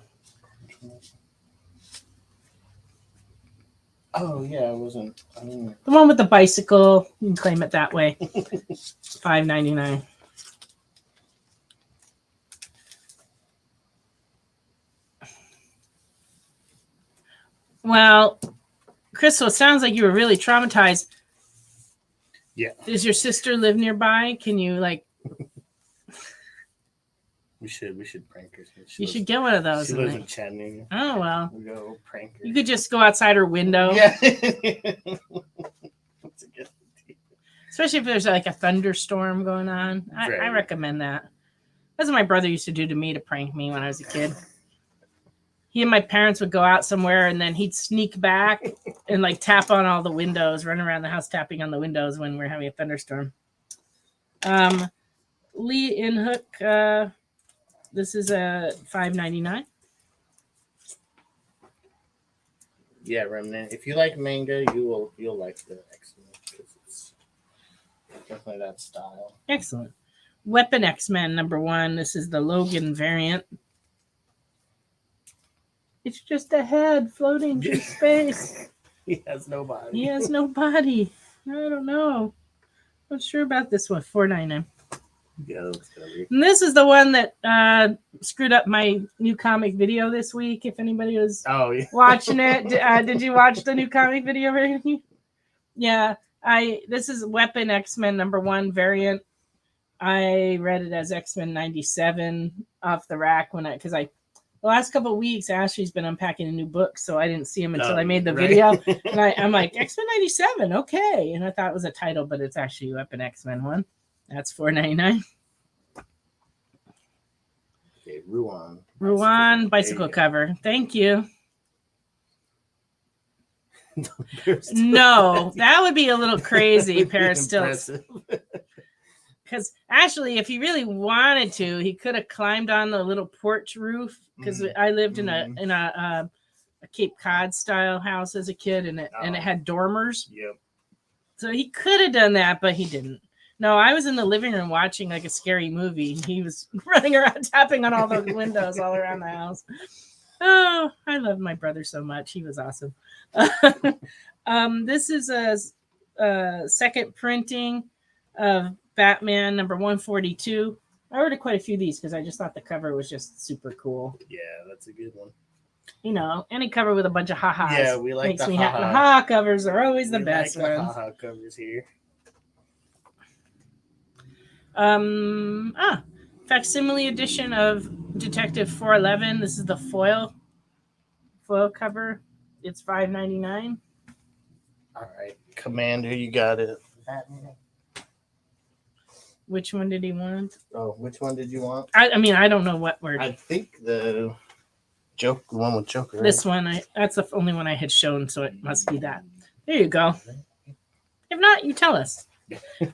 Oh yeah, the one with the bicycle. You can claim it that way. $5.99. Well, Crystal, it sounds like you were really traumatized. Yeah. Does your sister live nearby? Can you We should prank her. You should get one of those. She lives in Chattanooga. Oh well. We go prank her. You could just go outside her window. Yeah. Especially if there's like a thunderstorm going on. I recommend that. That's what my brother used to do to me to prank me when I was a kid. He and my parents would go out somewhere, and then he'd sneak back and tap on all the windows, run around the house tapping on the windows when we're having a thunderstorm. Lee Inhook, this is a $5.99. Yeah, Remnant. If you like manga, you'll like the X-Men because it's definitely that style. Excellent. Weapon X-Men number 1. This is the Logan variant. It's just a head floating through space. He has no body. He has no body. I don't know. I'm not sure about this one. $4.99. Yeah, that's gonna be. And this is the one that screwed up my new comic video this week. If anybody was watching it, did you watch the new comic video? Yeah, this is Weapon X-Men number 1 variant. I read it as X-Men 97 off the rack the last couple of weeks, Ashley's been unpacking a new book, so I didn't see him until I made the video. And I'm like, X-Men 97, okay. And I thought it was a title, but it's actually Weapon X-Men 1. That's $4.99. Okay, Ruan. Ruan bicycle cover. Thank you. No, that would be a little crazy. Paris Stilts. because actually, if he really wanted to, he could have climbed on the little porch roof. Because I lived in a Cape Cod style house as a kid, and it had dormers. Yep. So he could have done that, but he didn't. No, I was in the living room watching like a scary movie. He was running around tapping on all the windows all around the house. Oh, I love my brother so much. He was awesome. This is a second printing of Batman number 142. I ordered quite a few of these because I just thought the cover was just super cool. Yeah, that's a good one. You know, any cover with a bunch of ha-has. Yeah, we like makes the me ha-ha. happy. The ha-ha covers are always the We best like the ones. ha-ha covers here. Facsimile edition of Detective 411. This is the foil cover. It's $5.99. All right, Commander, you got it. Which one did he want? Oh, which one did you want? I mean, I don't know what word. I think the one with Joker. Right? This one, that's the only one I had shown, so it must be that. There you go. If not, you tell us.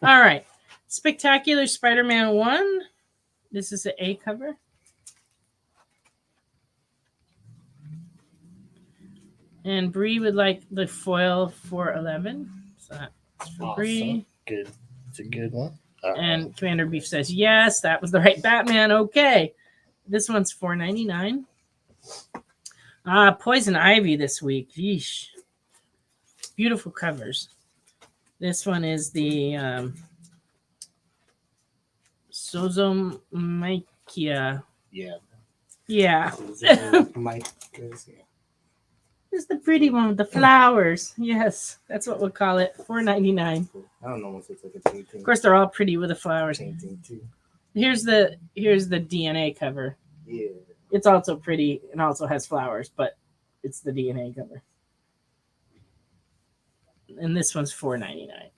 All right. Spectacular Spider-Man 1. This is the A cover. And Bree would like the foil 411. So that's for awesome. Bree. Good. It's a good one. And Commander Beef says, yes, that was the right Batman. Okay. This one's $4.99. Poison Ivy this week. Yeesh. Beautiful covers. This one is the Sozomakia. Yeah. Yeah. Mike. This is the pretty one with the flowers. Yes, that's what we'll call it. $4.99. I don't know what looks like a painting. Of course, they're all pretty with the flowers. Painting too. Here's the DNA cover. Yeah. It's also pretty and also has flowers, but it's the DNA cover. And this one's $4.99.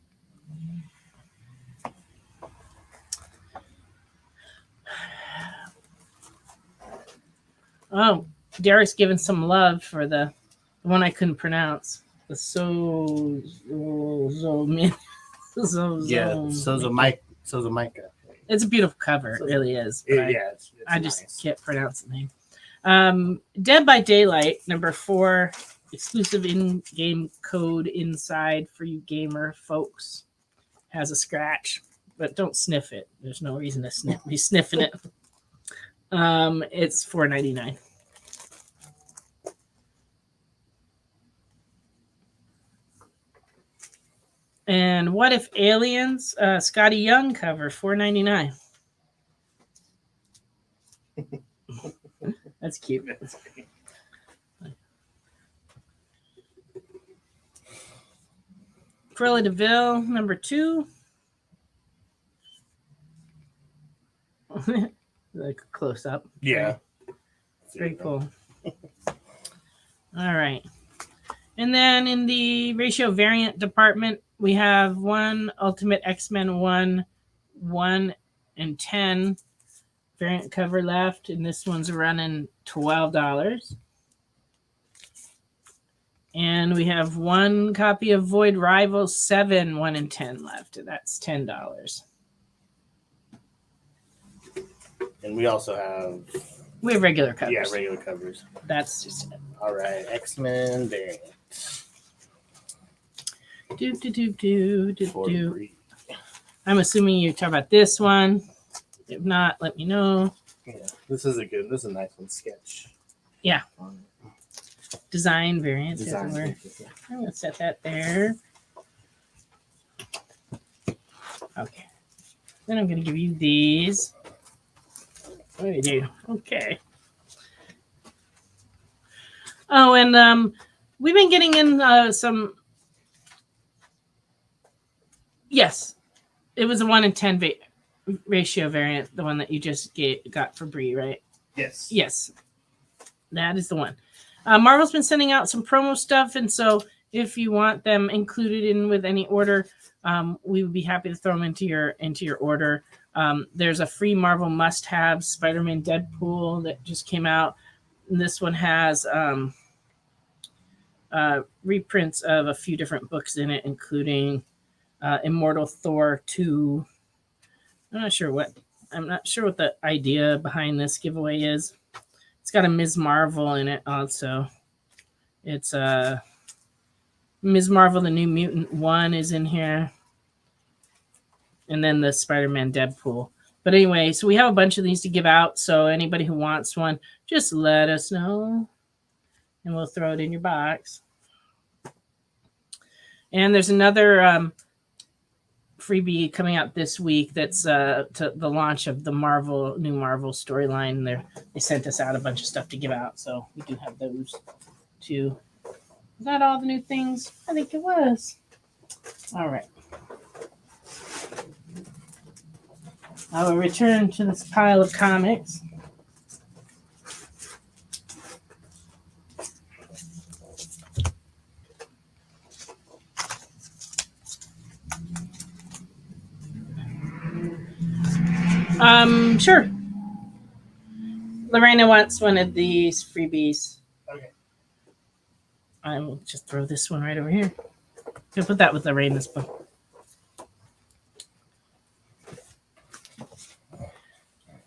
Oh, Derek's giving some love for the one I couldn't pronounce. The Sozomika. It's a beautiful cover. It really is. It's I just nice. can't pronounce the name. Dead by Daylight, number 4, exclusive in-game code inside for you gamer folks. Has a scratch, but don't sniff it. There's no reason to be sniffing it. It's $4.99. And What If Aliens? Scotty Young cover, $4.99. That's cute. Cruella de Vil, number 2. Like a close up. Yeah. Very cool. All right. And then in the ratio variant department, we have 1 Ultimate X-Men 1, 1, and 10 variant cover left. And this one's running $12. And we have 1 copy of Void Rivals 7, 1, and 10 left. And that's $10. And we also have... We have regular covers. Yeah, regular covers. That's just it. All right, X-Men variant. I'm assuming you talk about this one. If not, let me know. Yeah, this is a nice one. Sketch. Yeah. Design variant. Design. I'm going to set that there. Okay. Then I'm going to give you these. What do you do? Okay. Oh, and we've been getting in some. Yes, it was a 1 in 10 ratio variant, the one that you just got for Bree, right? Yes. Yes, that is the one. Marvel's been sending out some promo stuff, and so if you want them included in with any order, we would be happy to throw them into your order. There's a free Marvel must-have Spider-Man Deadpool that just came out. And this one has reprints of a few different books in it, including Immortal Thor 2, I'm not sure what the idea behind this giveaway is. It's got a Ms. Marvel in it also. It's Ms. Marvel, the New Mutant 1 is in here. And then the Spider-Man Deadpool. But anyway, so we have a bunch of these to give out. So anybody who wants one, just let us know. And we'll throw it in your box. And there's another freebie coming out this week that's to the launch of the new Marvel storyline. They sent us out a bunch of stuff to give out. So we do have those too. Is that all the new things? I think it was. All right. I will return to this pile of comics. Sure. Lorena wants one of these freebies. Okay. I will just throw this one right over here. Gonna put that with Lorena's book.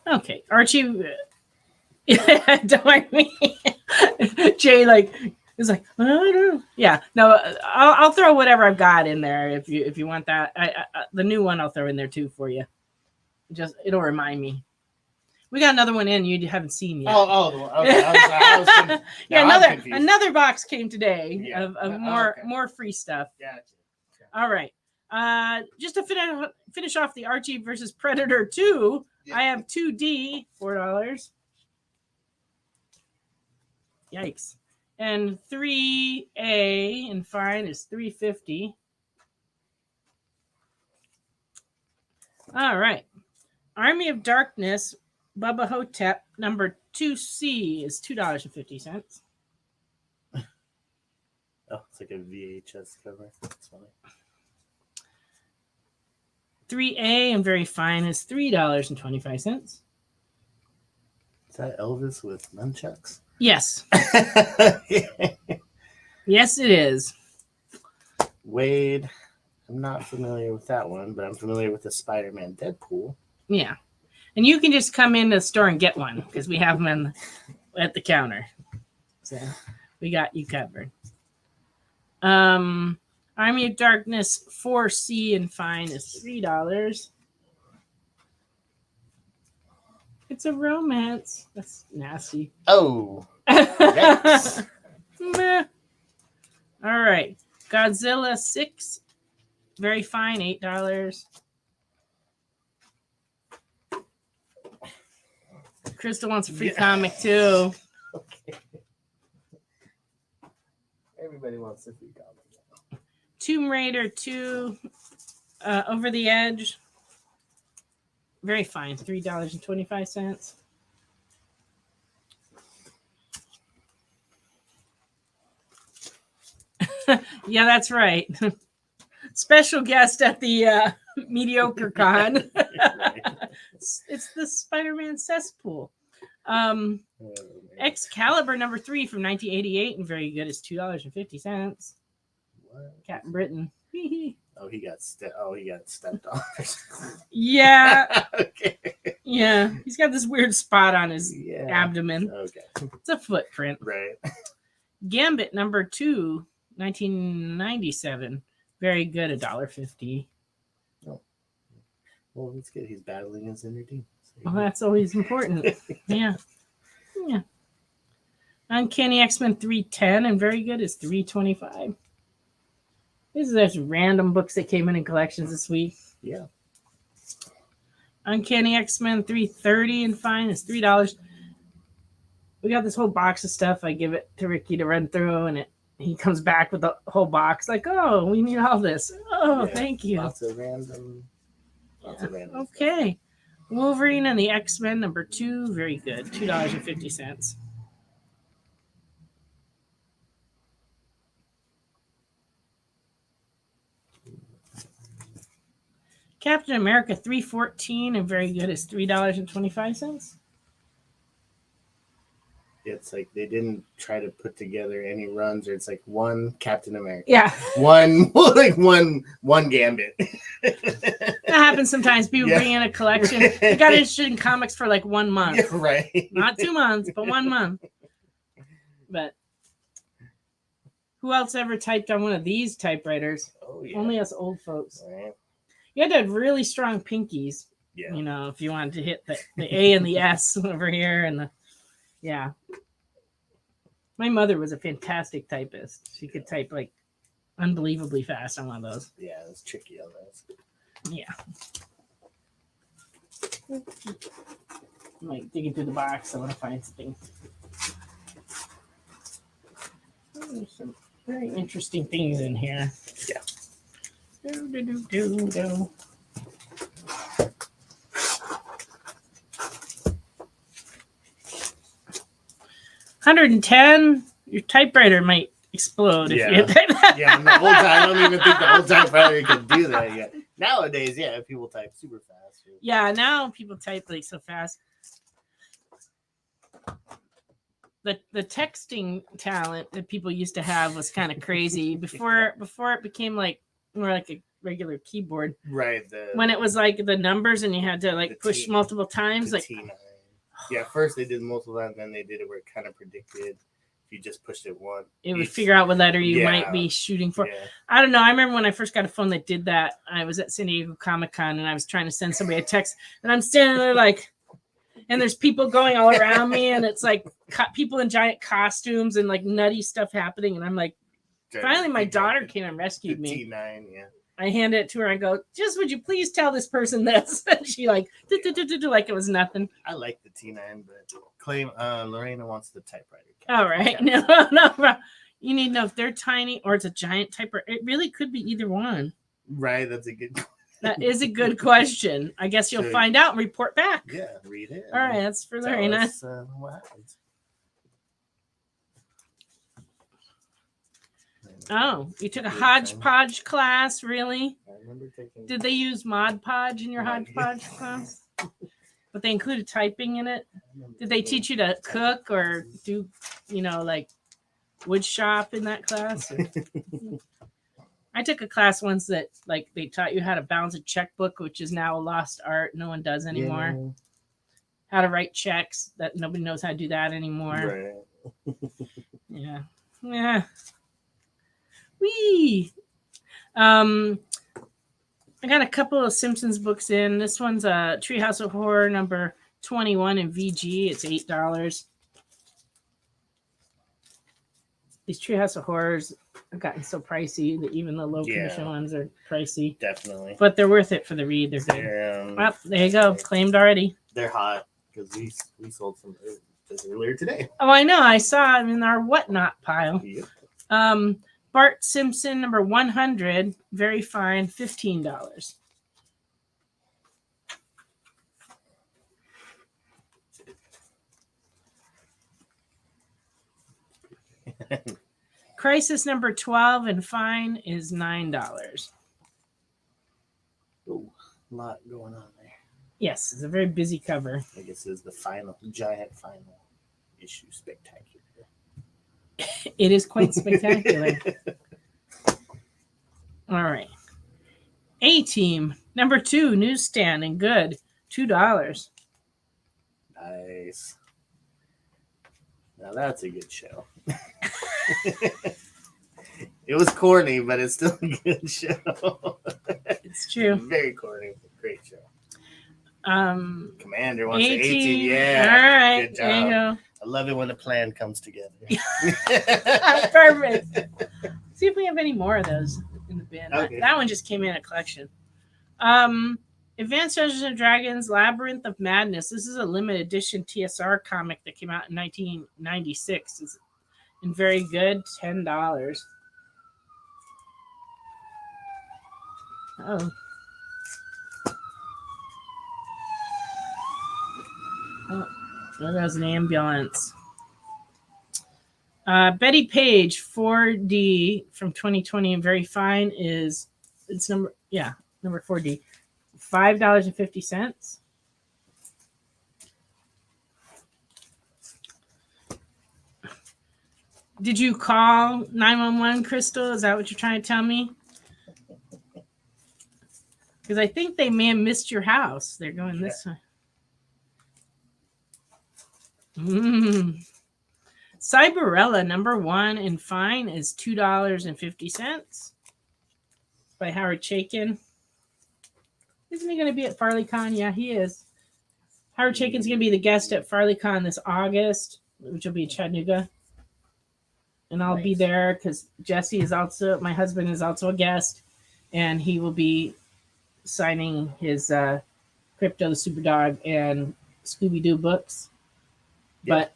Okay, Archie. Don't mind me. Jay is like, I don't know. Yeah, no, I'll throw whatever I've got in there if you want that. The new one I'll throw in there too for you. It'll remind me. We got another one in you haven't seen yet. Okay. Yeah, another box came today of more free stuff. Gotcha. All right. Just to finish off the Archie versus Predator 2, I have 2D, $4. Yikes. And 3A in fine is $3.50. All right. Army of Darkness, Bubba Hotep, number 2C is $2.50. Oh, it's like a VHS cover. That's funny. 3A and very fine is $3.25. Is that Elvis with nunchucks? Yes. Yes, it is. Wade. I'm not familiar with that one, but I'm familiar with the Spider-Man Deadpool. Yeah. And you can just come into the store and get one because we have them at the counter. So we got you covered. Army of Darkness 4C and fine is $3. It's a romance. That's nasty. Oh. Yes. Meh. All right. Godzilla 6. Very fine, $8. Crystal wants a free comic too. Okay. Everybody wants a free comic. Tomb Raider 2, Over the Edge. Very fine, $3.25. Yeah, that's right. Special guest at the Mediocre Con. It's the Spider-Man cesspool. Excalibur number 3 from 1988 and very good is $2.50. Captain Britain. He got stepped on. Yeah. Okay. Yeah. He's got this weird spot on his abdomen. Okay. It's a footprint. Right. Gambit number 2, 1997. Very good, $1.50. Oh. Well, that's good. He's battling his inner demons. Well, that's always important. Yeah. Yeah. Uncanny X-Men 310 and very good is $3.25. These are just random books that came in collections this week. Yeah. Uncanny X-Men 330 and fine is $3. We got this whole box of stuff. I give it to Ricky to run through, and he comes back with the whole box like, oh, we need all this. Oh, thank you. Lots of random. Okay. Wolverine and the X-Men number 2, very good, $2.50. Captain America 314 and very good is $3.25. It's like they didn't try to put together any runs, or it's like one Captain America. Yeah. One Gambit. That happens sometimes. People bring in a collection. They got interested in comics for like 1 month. Yeah, right. Not 2 months, but 1 month. But who else ever typed on one of these typewriters? Oh, yeah. Only us old folks. Right. You had to have really strong pinkies. Yeah. You know, if you wanted to hit the A and the S over here and the yeah. My mother was a fantastic typist. She could type like unbelievably fast on one of those. Yeah, it's tricky on those. Yeah. I'm like digging through the box. I want to find something. Oh, there's some very interesting things in here. Yeah. Do. 110. Your typewriter might explode if you hit that. Yeah, in the old time, I don't even think the old typewriter could do that yet. Nowadays, yeah, people type super fast. Yeah, now people type like so fast. The texting talent that people used to have was kind of crazy before it became like more like a regular keyboard. Right. When it was like the numbers and you had to like push multiple times. Like T9. Yeah, first they did multiple times, then they did it where it kind of predicted if you just pushed it once. It would figure out what letter you might be shooting for. Yeah. I don't know. I remember when I first got a phone that did that. I was at San Diego Comic-Con and I was trying to send somebody a text and I'm standing there like, and there's people going all around me and it's like people in giant costumes and like nutty stuff happening. And I'm like, finally my daughter came and rescued me. T9, yeah. I hand it to her and go, just would you please tell this person this? And she like, like it was nothing. I like the T9, but Lorena wants the typewriter. All right. No. You need to know if they're tiny or it's a giant typewriter. It really could be either one. Right. That's a good That is a good question. I guess you'll find out and report back. Yeah, read it. All right. That's for Lorena. What happens? Oh, you took a hodgepodge class, really? I remember taking. Did they use Mod Podge in your hodgepodge class? But they included typing in it. Did they teach you to cook or do, like wood shop in that class? I took a class once that like they taught you how to balance a checkbook, which is now a lost art. No one does anymore. Yeah. How to write checks that nobody knows how to do that anymore. Right. Yeah. Wee. I got a couple of Simpsons books in. This one's a Treehouse of Horror number 21 in VG. It's $8. These Treehouse of Horrors have gotten so pricey that even the low commission ones are pricey. Definitely. But they're worth it for the read. They're good. Well, there you go. Claimed already. They're hot because we sold some just earlier today. Oh, I know. I saw them in our whatnot pile. Yep. Bart Simpson number 100, very fine, $15. Crisis number 12 and fine is $9. Oh, a lot going on there. Yes, it's a very busy cover. I guess it's the giant final issue spectacular. It is quite spectacular. All right. A-Team, number 2, newsstand and good, $2. Nice. Now that's a good show. It was corny, but it's still a good show. It's true. Very corny, but great show. Commander wants the A-Team. 18. Yeah. All right. Good job. There you go. I love it when the plan comes together. Perfect. See if we have any more of those in the bin. Okay. That one just came in a collection. Advanced Dungeons and Dragons Labyrinth of Madness. This is a limited edition TSR comic that came out in 1996. It's and very good, $10. Oh. There goes an ambulance. Betty Page 4D from 2020 and very fine it's number 4D, $5.50. Did you call 911, Crystal? Is that what you're trying to tell me? Because I think they may have missed your house. They're going this way. Cyberella #1 in fine is $2.50 by Howard Chaykin. Isn't he going to be at FarleyCon? Yeah, he is. Howard Chaykin's going to be the guest at FarleyCon this August, which will be in Chattanooga. And I'll be there because Jesse is also, my husband is also a guest, and he will be signing his Crypto the Superdog and Scooby-Doo books. Yep. But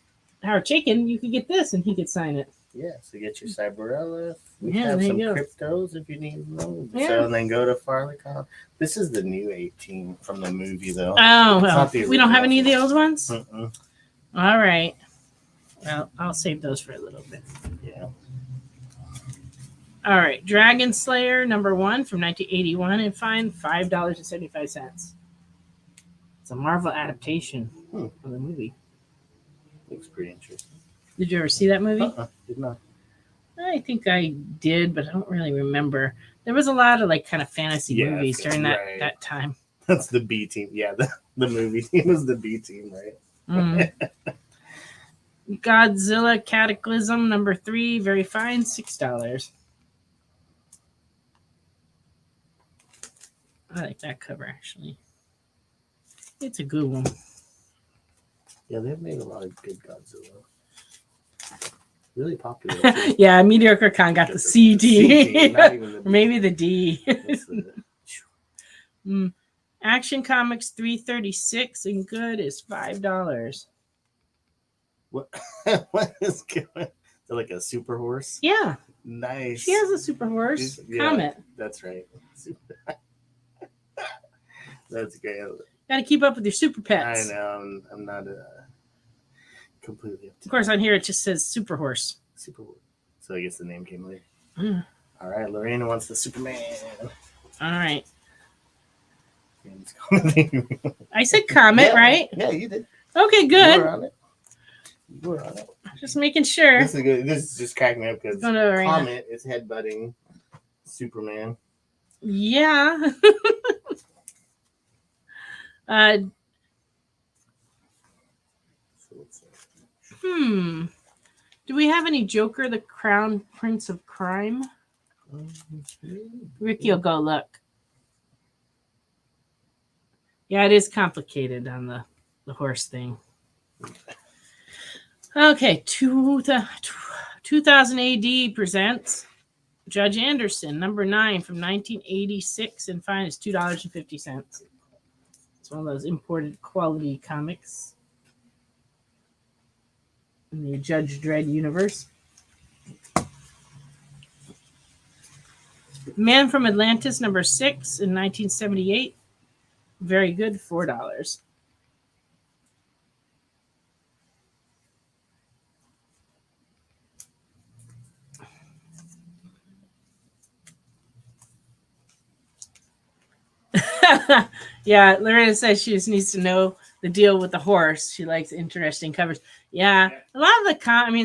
Howard Chaykin, you could get this and he could sign it. Yeah, so get your Cyberella. We have some cryptos if you need them. Yeah. So and then go to FarleyCon. This is the new 18 from the movie, though. Oh, well, we don't have any of the old ones? All right. Well, I'll save those for a little bit. Yeah. All right. Dragon Slayer #1 from 1981 and fine $5.75. It's a Marvel adaptation of the movie. Looks pretty interesting. Did you ever see that movie? Did not. I think I did, but I don't really remember. There was a lot of like kind of fantasy movies during that time. That's the B team. Yeah, the movie team was the B team, right? Godzilla Cataclysm #3, very fine, $6. I like that cover actually. It's a good one. Yeah, they've made a lot of good Godzilla. Really popular. Yeah, Mediocre Con got the C team. Maybe the D. Action Comics 336 and good is $5. What is going? Is it like a super horse? Yeah. Nice. She has a super horse. Comet. That's right. That's great. Got to keep up with your super pets. I know. I'm not completely up to Of course, on here it just says super horse. Super horse. So I guess the name came later. All right. Lorena wants the Superman. All right. I said Comet, right? Yeah, you did. Okay, good. You were on it. Just making sure. This is good. This is just cracking me up because Comet is headbutting Superman. Yeah. Do we have any Joker, the Crown Prince of Crime? Ricky will go look. Yeah, it is complicated on the horse thing. Okay, 2000 AD presents Judge Anderson, #9 from 1986, and fine is $2.50. It's one of those imported quality comics in the Judge Dredd universe. Man from Atlantis, #6 in 1978. Very good, $4. Yeah, Lorena says she just needs to know the deal with the horse. She likes interesting covers. Yeah, a lot of the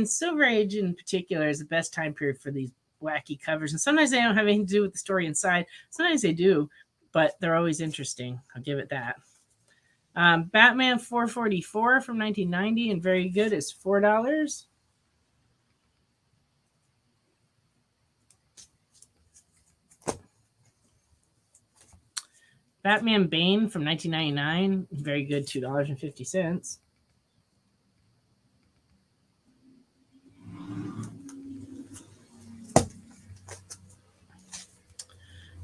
Silver Age in particular is the best time period for these wacky covers. And sometimes they don't have anything to do with the story inside. Sometimes they do, but they're always interesting. I'll give it that. Batman 444 from 1990 and very good is $4. Batman Bane from 1999, very good, $2.50.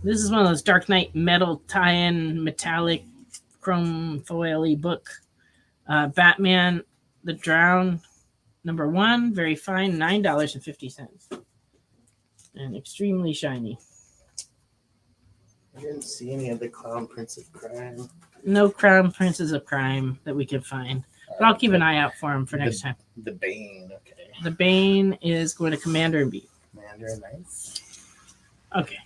This is one of those Dark Knight metal tie-in metallic chrome foil-y book. Batman the Drown, #1, very fine, $9.50. And extremely shiny. I didn't see any of the Crown Prince of Crime. No Crown Princes of Crime that we can find. But I'll keep an eye out for them for next time. The Bane, okay. The Bane is going to Commander and B. Commander, nice. Okay.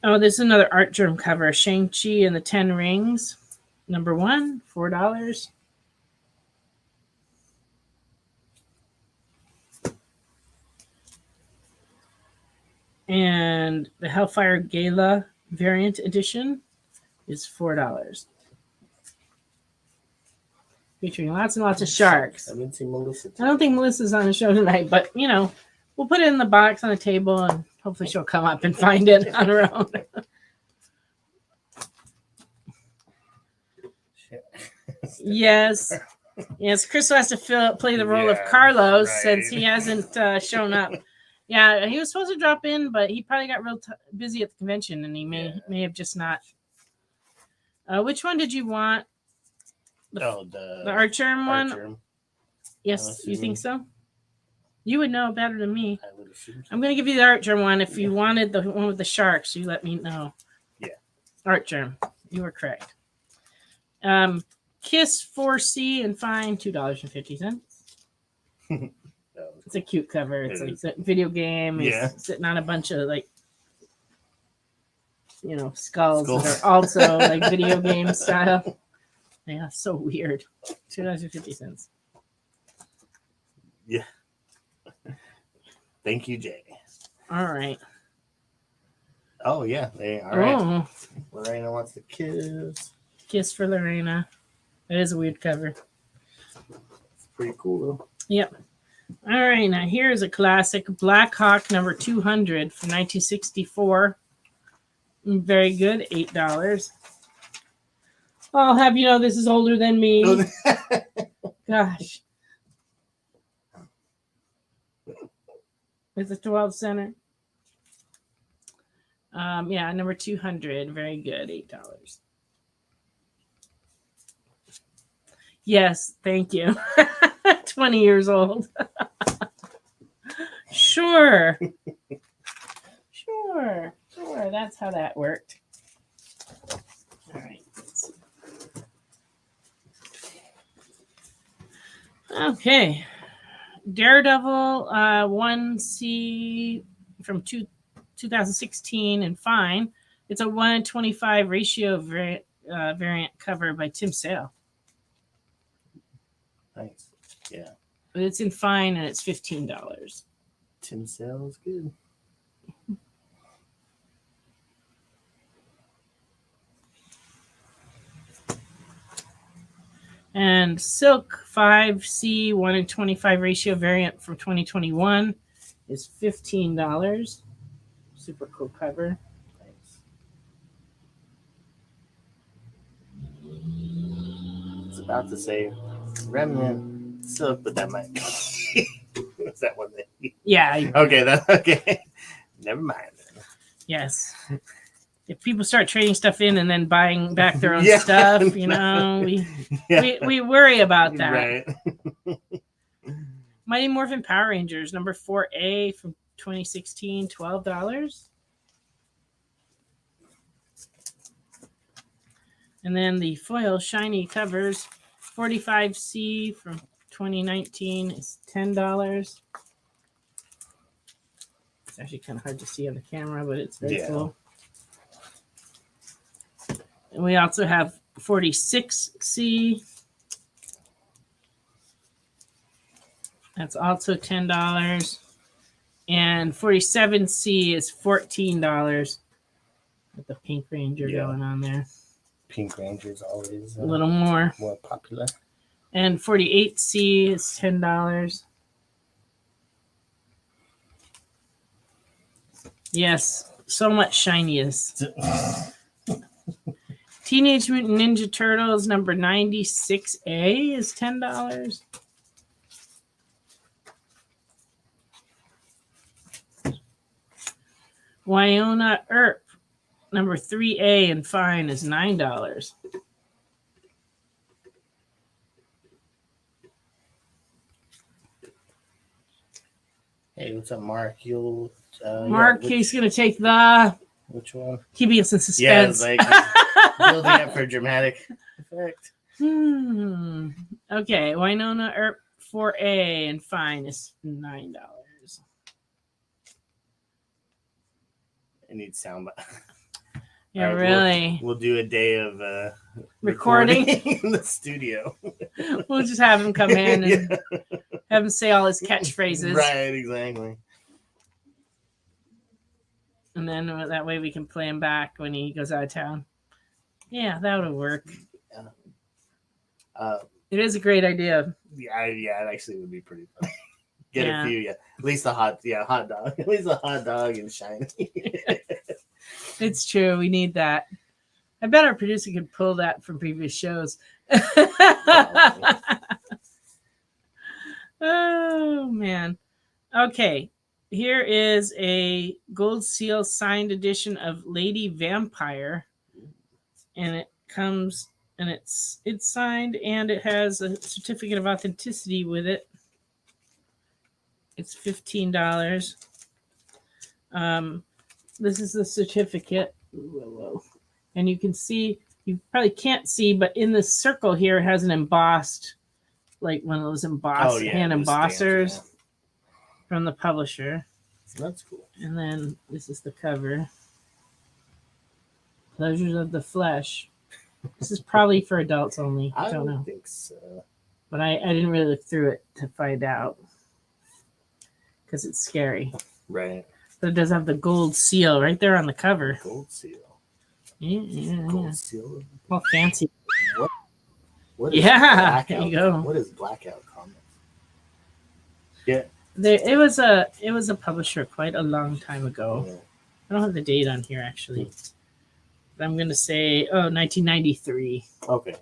Oh, this is another art journal cover. Shang-Chi and the 10 Rings, #1, $4. And the Hellfire Gala variant edition is $4. Featuring lots and lots of sharks. I didn't see Melissa today. I don't think Melissa's on the show tonight, but we'll put it in the box on the table and hopefully she'll come up and find it on her own. Yes. Yes, Chris has to play the role of Carlos since he hasn't shown up. Yeah, he was supposed to drop in, but he probably got real busy at the convention, and he may have just not. Which one did you want? The Archerm one? Archerm. Yes, you think so? You would know better than me. I would assume so. I'm going to give you the Archerm one. If you wanted the one with the sharks, you let me know. Yeah. Archerm. You were correct. Kiss 4C and fine, $2.50. It's a cute cover. It's like a video game. He's sitting on a bunch of skulls that are also like video game style. Yeah, so weird. $2.50. Yeah. Thank you, Jay. All right. Oh yeah. All right. Lorena wants to kiss. Kiss for Lorena. That is a weird cover. It's pretty cool though. Yep. All right. Now here's a classic Black Hawk number 200 from 1964. Very good. $8. I'll have you know this is older than me. Gosh. It's a 12 center. Yeah, number 200. Very good. $8. Yes, thank you. 20 years old. Sure. Sure. That's how that worked. All right. Okay. Daredevil 1C from 2016 and fine. It's a 1:25 ratio variant cover by Tim Sale. Nice. Yeah. It's in fine and it's $15. Tim Sale is good. And Silk 5C 1:25 ratio variant from 2021 is $15. Super cool cover. Nice. It's about to say Remnant Silk, but that might be. Is that one that? Yeah. Okay. That's okay. Never mind. Yes. If people start trading stuff in and then buying back their own stuff, we worry about that. Right. Mighty Morphin Power Rangers number 4A from 2016, $12. And then the foil shiny covers 45C from 2019 is $10. It's actually kind of hard to see on the camera, but it's very cool. And we also have 46C. That's also $10. And 47C is $14 with the Pink Ranger going on there. Pink Ranger is always a little more popular. And 48C is $10. Yes, so much shiniest. Teenage Mutant Ninja Turtles number 96A is $10. Wyona Earp number 3A and fine is $9. Hey, what's up, Mark? Mark, he's going to take the... Which one? Keeping us in suspense. Yeah, it's like building up for dramatic effect. Okay, Wyona Earp 4A and fine is $9. It needs sound. Yeah, right, really. We'll do a day of recording in the studio. We'll just have him come in and have him say all his catchphrases. Right, exactly. And then that way we can play him back when he goes out of town. Yeah, that would work. It is a great idea. Yeah, it actually would be pretty funny. Get a few, at least a hot dog. At least a hot dog and shiny. It's true. We need that. I bet our producer could pull that from previous shows. Oh, man. Okay. Here is a gold seal signed edition of Lady Vampire. And it comes and it's signed and it has a certificate of authenticity with it. It's $15. This is the certificate. Whoa. And you can see, you probably can't see, but in the circle here it has an embossed, like one of those hand embossers from the publisher. That's cool. And then this is the cover. Pleasures of the Flesh. This is probably for adults only. I don't know. I think so. But I didn't really look through it to find out. Because it's scary. Right. But it does have the gold seal right there on the cover. Gold seal. Yeah. Gold seal. All fancy. What is Blackout? There you go. What is Blackout Comics? Yeah. It was a publisher quite a long time ago. Yeah. I don't have the date on here actually. But I'm gonna say 1993. Okay,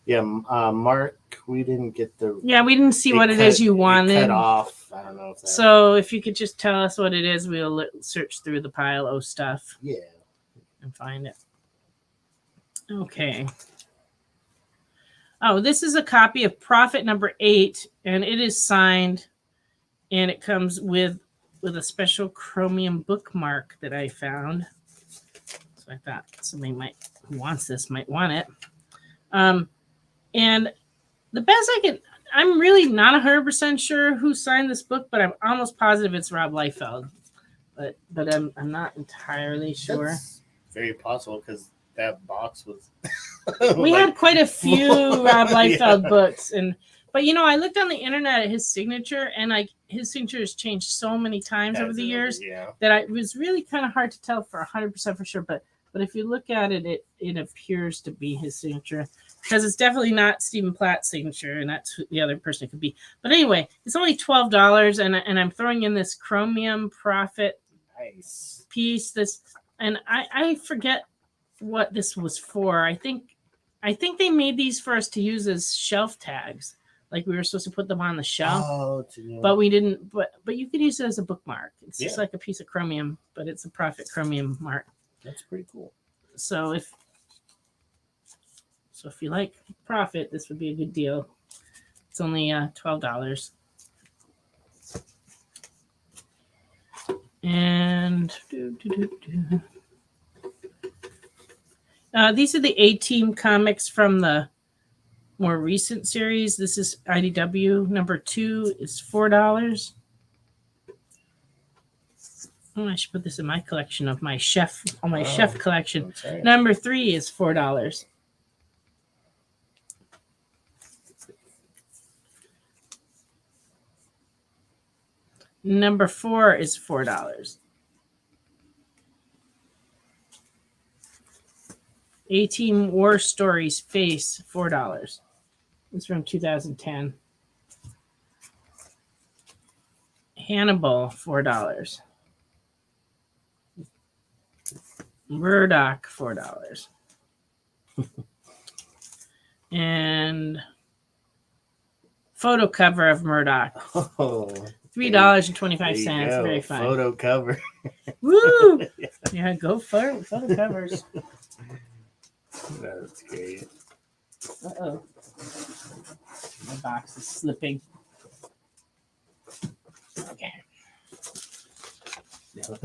yeah. Mark, we didn't get the. Yeah, we didn't see what it is you wanted. Cut off. I don't know if that. So if you could just tell us what it is, we'll search through the pile of stuff. Yeah. And find it. Okay. Oh, this is a copy of Prophet number 8, and it is signed, and it comes with a special chromium bookmark that I found. So I thought somebody who wants this might want it. And the best I'm really not 100% sure who signed this book, but I'm almost positive it's Rob Liefeld. But I'm not entirely sure. That's very possible because that box was. We had quite a few Rob Liefeld books, but I looked on the internet at his signature, and his signature has changed so many times over the years that it was really kind of hard to tell for 100% for sure. But if you look at it, it appears to be his signature because it's definitely not Stephen Platt's signature, and that's who the other person it could be. But anyway, it's only $12, and I'm throwing in this chromium Prophet piece. And I forget what this was for. I think they made these for us to use as shelf tags. Like we were supposed to put them on the shelf, but we didn't. But you could use it as a bookmark. It's just like a piece of chromium, but it's a Prophet chromium mark. That's pretty cool. So if you like Prophet, this would be a good deal. It's only $12. And these are the A-Team comics from the more recent series. This is IDW number 2 is $4. Oh, I should put this in my collection of my chef collection. Right. Number 3 is $4. Number 4 is $4. A-Team War Stories Face, $4. It's from 2010. Hannibal, $4. Murdoch, $4. And photo cover of Murdoch. $3.25. Very fun. Photo cover. Woo! Yeah, go photo covers. That's great. Uh-oh. My box is slipping. Okay. Yeah.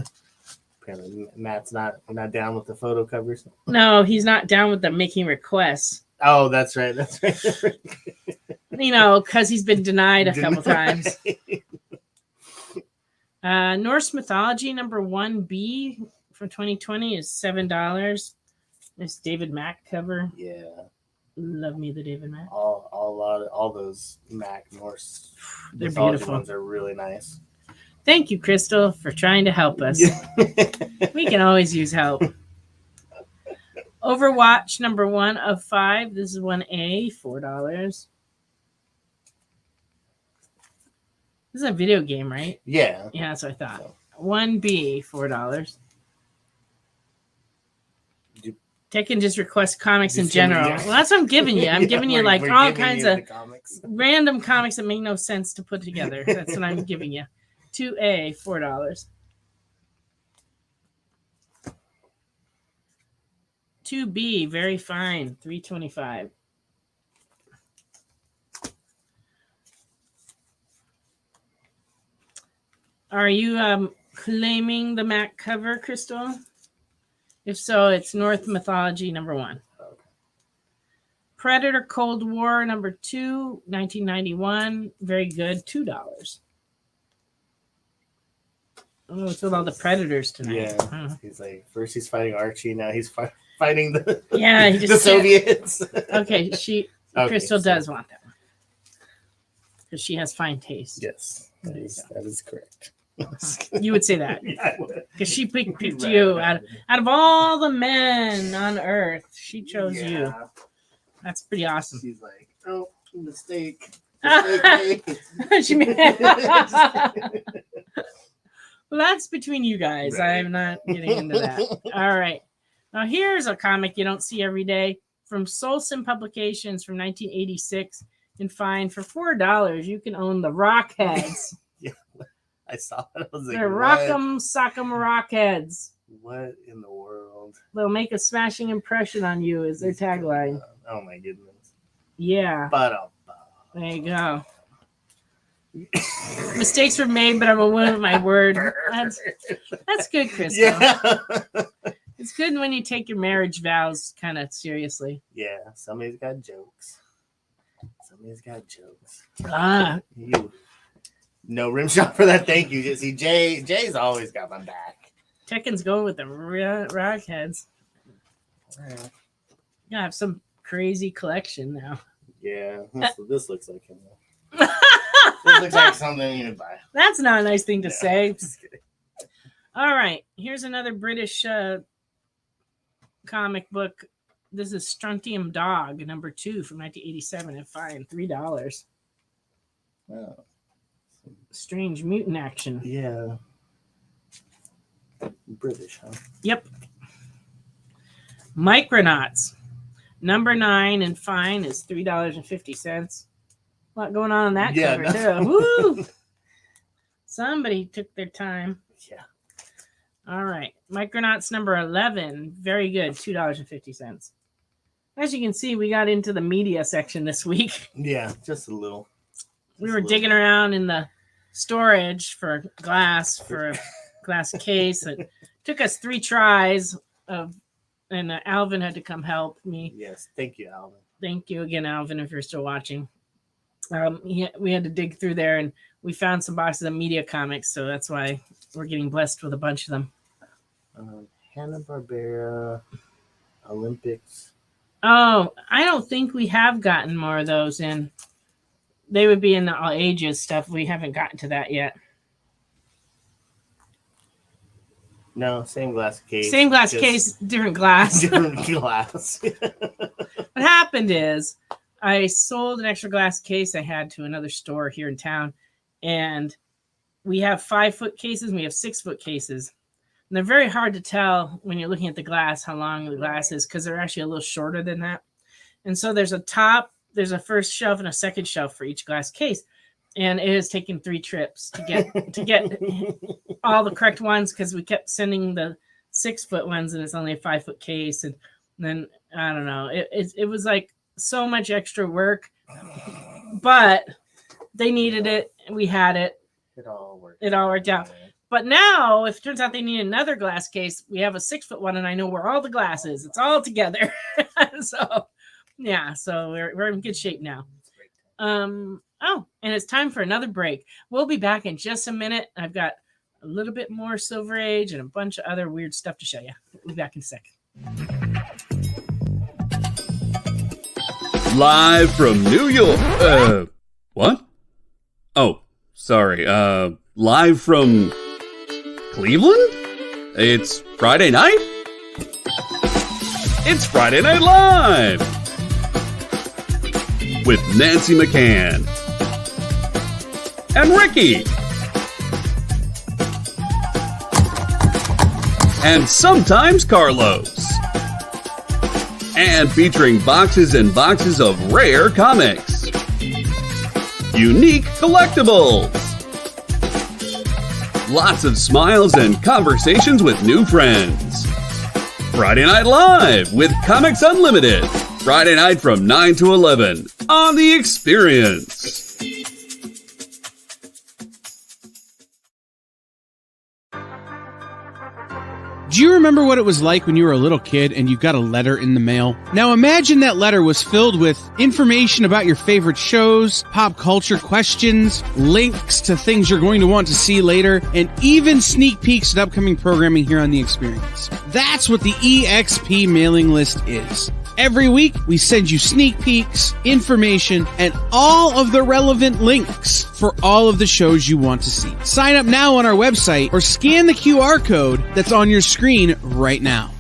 Apparently Matt's not down with the photo covers. No, he's not down with the making requests. Oh, that's right. Because he's been denied a couple times. Norse Mythology number 1B from 2020 is $7. This David Mack cover. Yeah. Love me the David Mack. All those Mack Norse They're mythology beautiful. ones are really nice. Thank you, Crystal, for trying to help us. We can always use help. Overwatch number 1 of 5. This is 1A, $4. This is a video game, right? Yeah. Yeah, that's what I thought. 1B, $4. Tekken just requests comics in general. Well, that's what I'm giving you. I'm giving you like all kinds of random comics that make no sense to put together. That's what I'm giving you. 2A, $4. 2B, very fine, $3.25. Are you claiming the Mac cover, Crystal? If so, it's North Mythology number 1. Okay. Predator Cold War number 2, 1991. Very good, $2. Oh, it's with all the Predators tonight. Yeah. Huh. He's like, first he's fighting Archie, now he's fighting the, he just the Soviets. Okay, Okay, Crystal does want that one. Because she has fine taste. Yes, that is correct. You would say that. Yeah, I would. Because she picked you out of all the men on Earth. She chose you. That's pretty awesome. She's like, oh, mistake. She made... Well, that's between you guys. Right. I'm not getting into that. All right. Now, here's a comic you don't see every day from Solson Publications from 1986. And find for $4, you can own the Rockheads. Yeah, I saw it. I was like, They're Rock'em Sock'em Rockheads. What in the world? They'll make a smashing impression on you is their tagline. Oh my goodness. Yeah. But there you go. Mistakes were made, but I'm a woman of my word. That's good, Crystal. Yeah. It's good when you take your marriage vows kind of seriously. Yeah, somebody's got jokes. Somebody's got jokes. No rim shot for that. Thank you. See, Jay's always got my back. Tekken's going with the Rockheads. Right. You have some crazy collection now. Yeah, this looks like him. This looks like something you need to buy. That's not a nice thing to say. Just kidding. All right, here's another British comic book. This is Strontium Dog, number 2 from 1987 at fine, $3. Wow. Strange mutant action. Yeah. British, huh? Yep. Micronauts, number 9 and fine is $3.50. A lot going on that cover too. Woo! Somebody took their time. Yeah. All right. Micronauts number 11. Very good. $2.50. As you can see, we got into the media section this week. Yeah, just a little. We were digging around in the storage for glass, for a glass case. It took us 3 tries and Alvin had to come help me. Yes. Thank you, Alvin. Thank you again, Alvin, if you're still watching. We had to dig through there, and we found some boxes of media comics, so that's why we're getting blessed with a bunch of them. Hanna-Barbera, Olympics. Oh, I don't think we have gotten more of those in. They would be in the all ages stuff. We haven't gotten to that yet. No, same glass case. Same glass case, different glass. Different glass. What happened is I sold an extra glass case I had to another store here in town, and we have 5-foot cases and we have 6-foot cases. And they're very hard to tell when you're looking at the glass how long the glass is, because they're actually a little shorter than that. And so there's a first shelf and a second shelf for each glass case. And it has taken 3 trips to get all the correct ones, because we kept sending the 6-foot ones and it's only a 5-foot case. And then I don't know. It was like so much extra work, but they needed it. We had it. It all worked out. But now, if it turns out they need another glass case, we have a 6-foot one, and I know where all the glass is. It's all together. So we're in good shape now. And it's time for another break. We'll be back in just a minute. I've got a little bit more Silver Age and a bunch of other weird stuff to show you. We'll be back in a second. Live from New York. What? Oh, sorry. Live from Cleveland? It's Friday night? It's Friday Night Live! With Nancy McCann and Ricky. And sometimes Carlos. And featuring boxes and boxes of rare comics. Unique collectibles. Lots of smiles and conversations with new friends. Friday Night Live with Comics Unlimited. Friday night from 9 to 11 on The Experience. Do you remember what it was like when you were a little kid and you got a letter in the mail? Now imagine that letter was filled with information about your favorite shows, pop culture questions, links to things you're going to want to see later, and even sneak peeks at upcoming programming here on The Experience. That's what the EXP mailing list is. Every week, we send you sneak peeks, information, and all of the relevant links for all of the shows you want to see. Sign up now on our website or scan the QR code that's on your screen right now.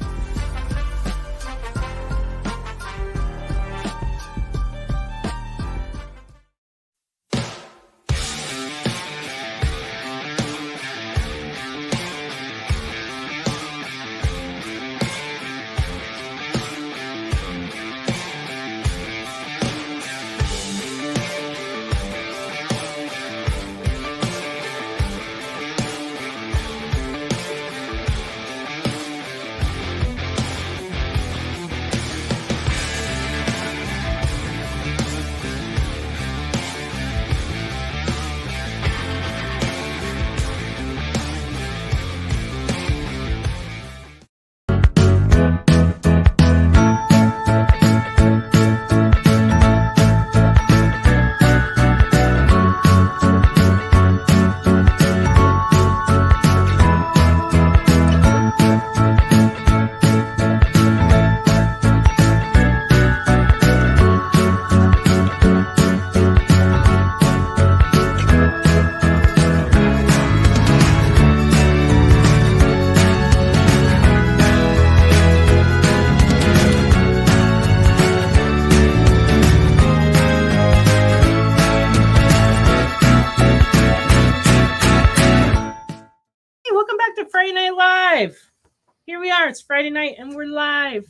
Here we are. It's Friday night and we're live.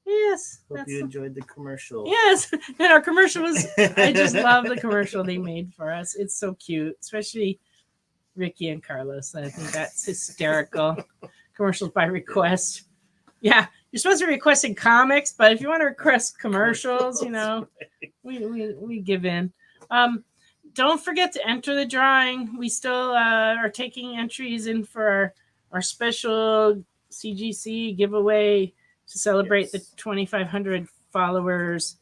Yes. Hope you enjoyed the commercial. Yes. And our commercial was, I just love the commercial they made for us. It's so cute, especially Ricky and Carlos. I think that's hysterical. Commercials by request. Yeah. You're supposed to be requesting comics, but if you want to request commercials, you know, we give in. Don't forget to enter the drawing. We still are taking entries in for our special CGC giveaway to celebrate the 2,500 followers.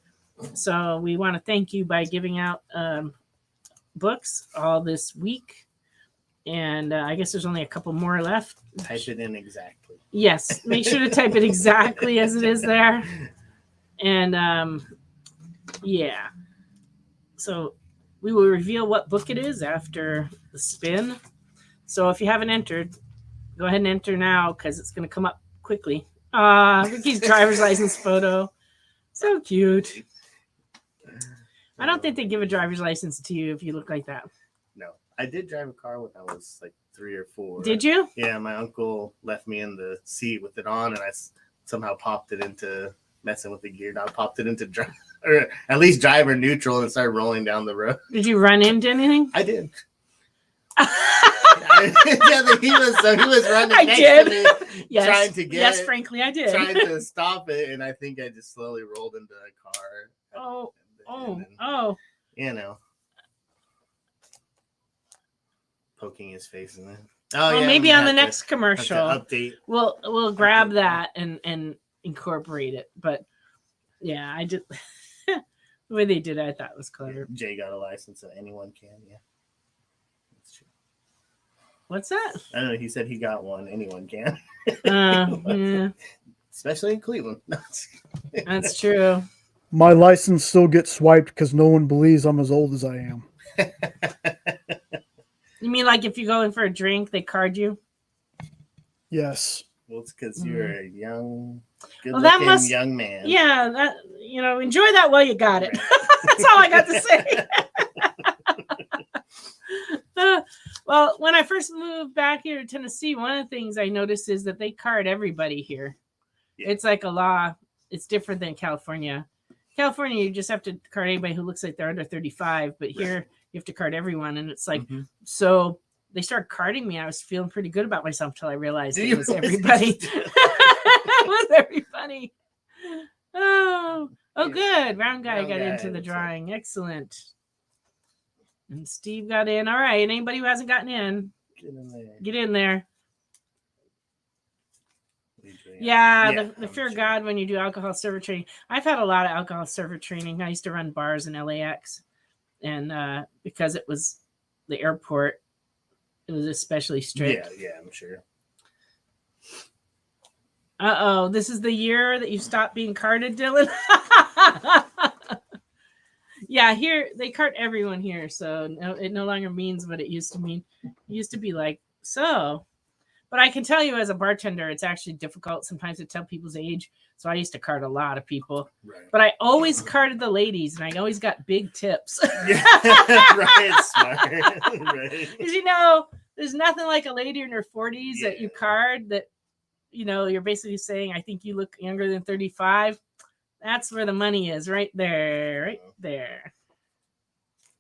So we want to thank you by giving out books all this week. And I guess there's only a couple more left. Type it in exactly. Yes. Make sure to type it exactly as it is there. And yeah. So we will reveal what book it is after the spin. So if you haven't entered, go ahead and enter now because it's going to come up quickly. Ricky's driver's license photo. So cute. I don't think they give a driver's license to you if you look like that. No. I did drive a car when I was like 3 or 4. Did you? Yeah, my uncle left me in the seat with it on, and I somehow popped it into messing with the gear. Now popped it into drive, or at least driver neutral, and started rolling down the road. Did you run into anything? I did. He was running next to me, yes. trying to get. Yes, frankly, I did. Trying to stop it, and I think I just slowly rolled into a car. Oh! You know, poking his face in it. Oh, yeah, maybe on the next commercial, update. We'll grab that and incorporate it. But yeah, I did. The way they did it, I thought was clever. Jay got a license, so anyone can. Yeah. What's that? I don't know. He said he got one. Anyone can. Yeah. Especially in Cleveland. That's true. My license still gets swiped because no one believes I'm as old as I am. You mean like if you go in for a drink, they card you? Yes. Well, it's because you're a young, Well, that good-looking must- young man. Yeah, that enjoy that while you got it. That's all I got to say. Well, when I first moved back here to Tennessee, one of the things I noticed is that they card everybody here. Yeah. It's like a law. It's different than California. California, you just have to card anybody who looks like they're under 35, but here you have to card everyone, and it's like so. They started carding me. I was feeling pretty good about myself until I realized it was everybody. It was everybody. Oh, good. Round guy got into the drawing. Excellent. And Steve got in. All right. Anybody who hasn't gotten in, get in there. Yeah, the fear of God when you do alcohol server training. I've had a lot of alcohol server training. I used to run bars in LAX, and because it was the airport, it was especially strict. Yeah, I'm sure. Uh-oh, this is the year that you stopped being carded, Dylan. Yeah, here they cart everyone here, so it no longer means what it used to mean. It used to be like, so. But I can tell you as a bartender, it's actually difficult sometimes to tell people's age. So I used to card a lot of people. Right. But I always carded the ladies, and I always got big tips. Yeah, right, smart. Right. Because, there's nothing like a lady in her 40s that you card that, you're basically saying, I think you look younger than 35. That's where the money is, right there, right there.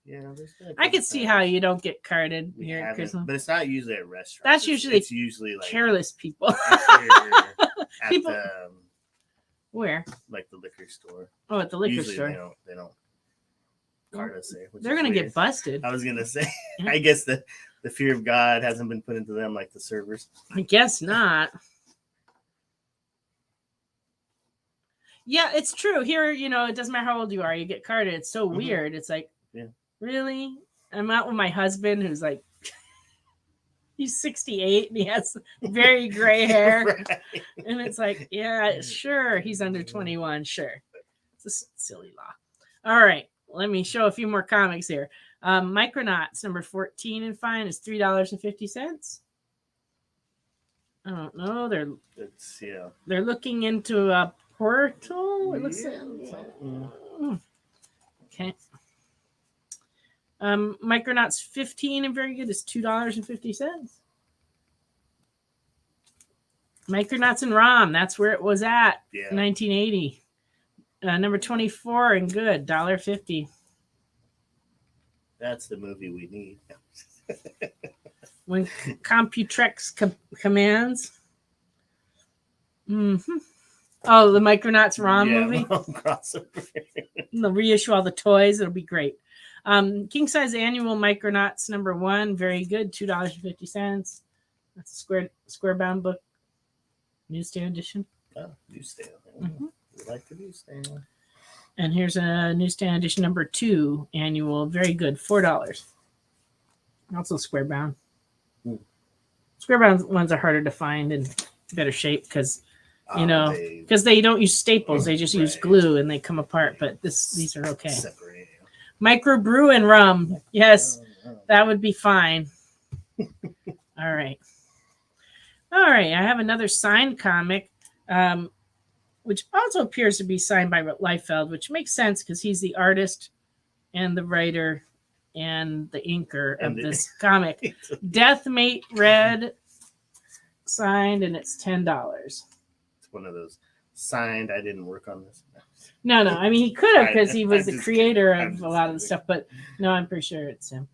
Yeah, I could see how you don't get carded here at Christmas. But it's not usually at restaurants. It's usually like careless people. at People the, where? Like the liquor store. Oh, at the liquor usually store. They don't card us there. They're gonna get busted. I was gonna say. I guess the fear of God hasn't been put into them like the servers. I guess not. Yeah, it's true. Here, it doesn't matter how old you are, you get carded. It's so weird. It's like, really? I'm out with my husband who's like, he's 68 and he has very gray hair. Right. And it's like, yeah, sure. He's under 21. Sure. It's a silly law. All right. Let me show a few more comics here. Micronauts number 14 and fine is $3.50. I don't know. They're looking into a portal. It looks like. Okay. Micronauts 15 and very good is $2.50. Micronauts and ROM, that's where it was at. 1980. Number 24 and good, $1.50. That's the movie we need. When Computrex commands. Oh, the Micronauts ROM movie. Crossover. They'll reissue all the toys. It'll be great. King size annual Micronauts number 1, very good, $2.50. That's a square bound book, newsstand edition. Oh, newsstand. We like the newsstand. And here's a newsstand edition number 2, annual, very good, $4. Also square bound. Square bound ones are harder to find and better shape because because they don't use staples, they just use glue and they come apart. But these are okay. Separate. Microbrew and rum. Yes, that would be fine. All right. I have another signed comic, which also appears to be signed by Liefeld, which makes sense because he's the artist and the writer and the inker of this comic. Deathmate Red, signed, and it's $10. It's one of those signed. I didn't work on this. No. I mean, he could have because he was the creator of a lot of the stuff, but no, I'm pretty sure it's him.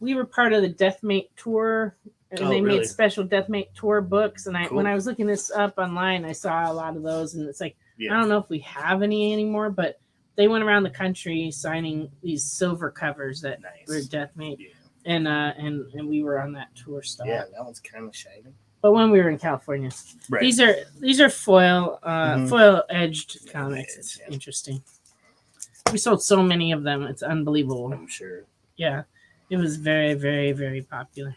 We were part of the Deathmate tour, and they made special Deathmate tour books. And when I was looking this up online, I saw a lot of those, and it's like I don't know if we have any anymore, but they went around the country signing these silver covers that were Deathmate, and we were on that tour stop. Yeah, that one's kind of shiny. But when we were in California, these are foil edged comics. It's interesting. We sold so many of them; it's unbelievable. I'm sure. Yeah, it was very, very, very popular.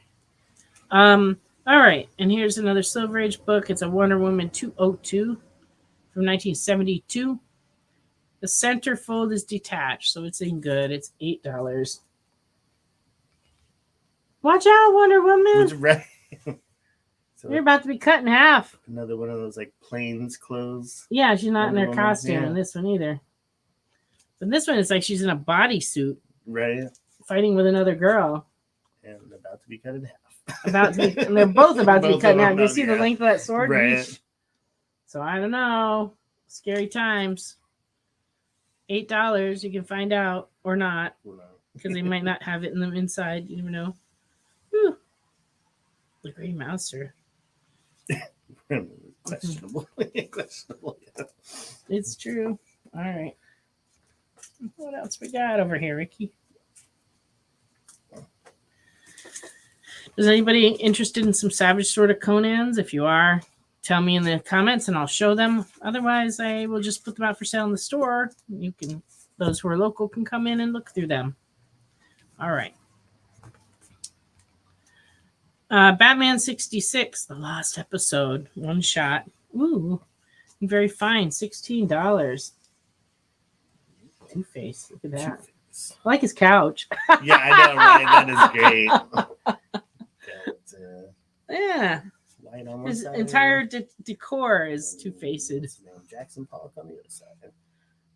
All right, and here's another Silver Age book. It's a Wonder Woman 202 from 1972. The centerfold is detached, so it's in good. It's $8. Watch out, Wonder Woman. Which, right. So You're about to be cut in half. another one of those like plains clothes. Yeah, she's not in Wonder her Woman, costume yeah. in this one either. But this one is like she's in a bodysuit Right. fighting with another girl. And about to be cut in half. And they're both about to be Both cut of in half. them You about- see the yeah. length of that sword? Right. Yeesh. So I don't know. Scary times. $8. You can find out or not because they might not have it in the inside. You never know. Whew. The Grey Mouser. Questionable. Questionable. It's true. All right. What else we got over here, Ricky? Is anybody interested in some Savage Sword of Conan's? If you are, tell me in the comments and I'll show them. Otherwise, I will just put them out for sale in the store. You can, those who are local can come in and look through them. All right. Batman 66, the last episode, one shot. Ooh, very fine, $16. Two-Face, look at that. Two-Face. I like his couch. Yeah, I know, right? That is great. Yeah, Light on one his side. entire decor is two-faced. Jackson Pollock on the other side.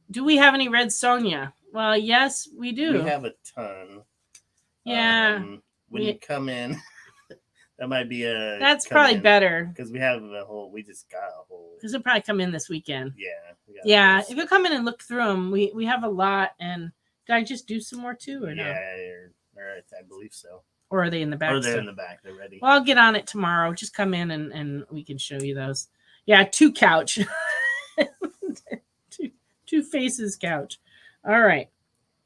Do we have any Red Sonja? Well, yes, we do. We have a ton. Yeah. When you come in, that might be a. That's probably better. Because we have a whole. We just got a whole. Because it'll probably come in this weekend. Yeah. Yeah, if you come in and look through them, we have a lot. And did I just do some more too, or no? Yeah, I believe so. Or are they in the back? Or they're in the back. They're ready. Well, I'll get on it tomorrow. Just come in and we can show you those. Yeah, two couch. two faces couch. All right.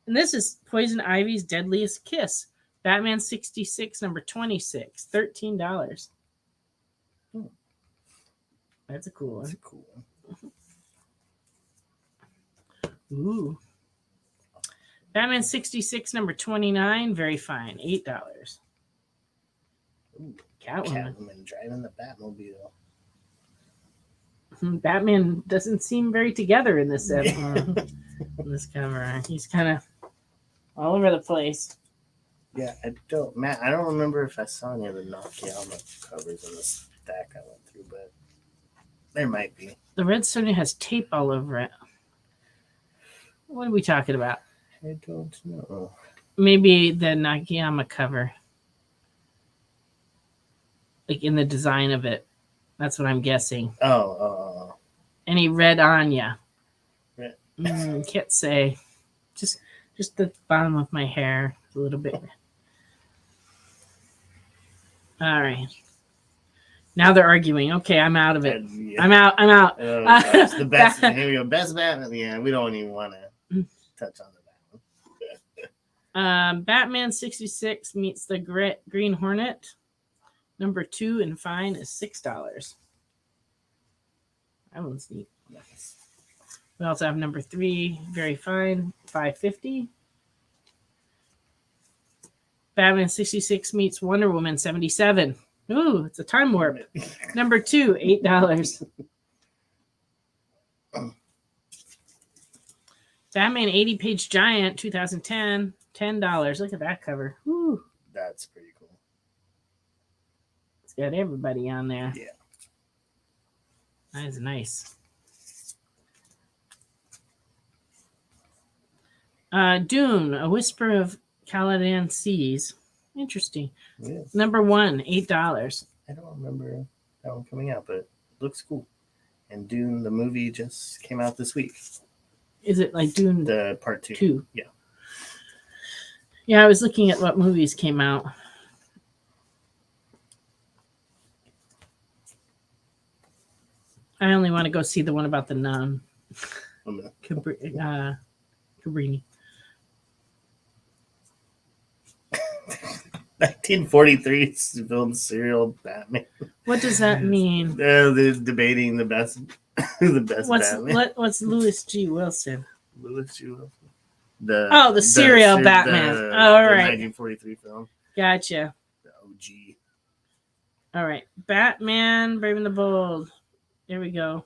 And this is Poison Ivy's Deadliest Kiss. Batman 66, number 26. $13. That's a cool one. That's a cool one. Ooh. Batman 66, number 29. Very fine. $8. Ooh, Catwoman. Catwoman driving the Batmobile. Batman doesn't seem very together in this in this cover. He's kind of all over the place. Yeah, I don't remember if I saw any of the Nakayama covers in the stack I went through, but there might be. The Red Sonja has tape all over it. What are we talking about? I don't know. Maybe the Nakayama cover. Like in the design of it. That's what I'm guessing. Oh. Any red Anya? Red. Can't say. Just the bottom of my hair. A little bit. All right. Now they're arguing. Okay, I'm out of it. Yeah. I'm out. Oh, gosh. The best. Here we go. Best Batman. Yeah, we don't even want to touch on that one. Batman 66 meets the Green Hornet. Number 2 and fine is $6. That one's neat. Nice. We also have number 3, very fine, $5.50. Batman 66 meets Wonder Woman 77. Ooh, it's a time warp. Number 2, $8. Batman 80-page giant 2010, $10. Look at that cover. Ooh, That's pretty cool. it's got everybody on there. Yeah. That is nice. Dune, A Whisper of Caladan Seas. Interesting. Yeah. Number 1, $8. I don't remember that one coming out, but it looks cool. And Dune, the movie, just came out this week. Is it like Dune The part 2? 2? Yeah. Yeah, I was looking at what movies came out. I only want to go see the one about the nun. Cabrini. 1943 film serial Batman. What does that mean? They're debating the best, the best Batman. What's Louis G. Wilson? Louis G. Wilson. The serial Batman. The, all the right. 1943 film. Gotcha. The OG. All right. Batman, Brave and the Bold. There we go.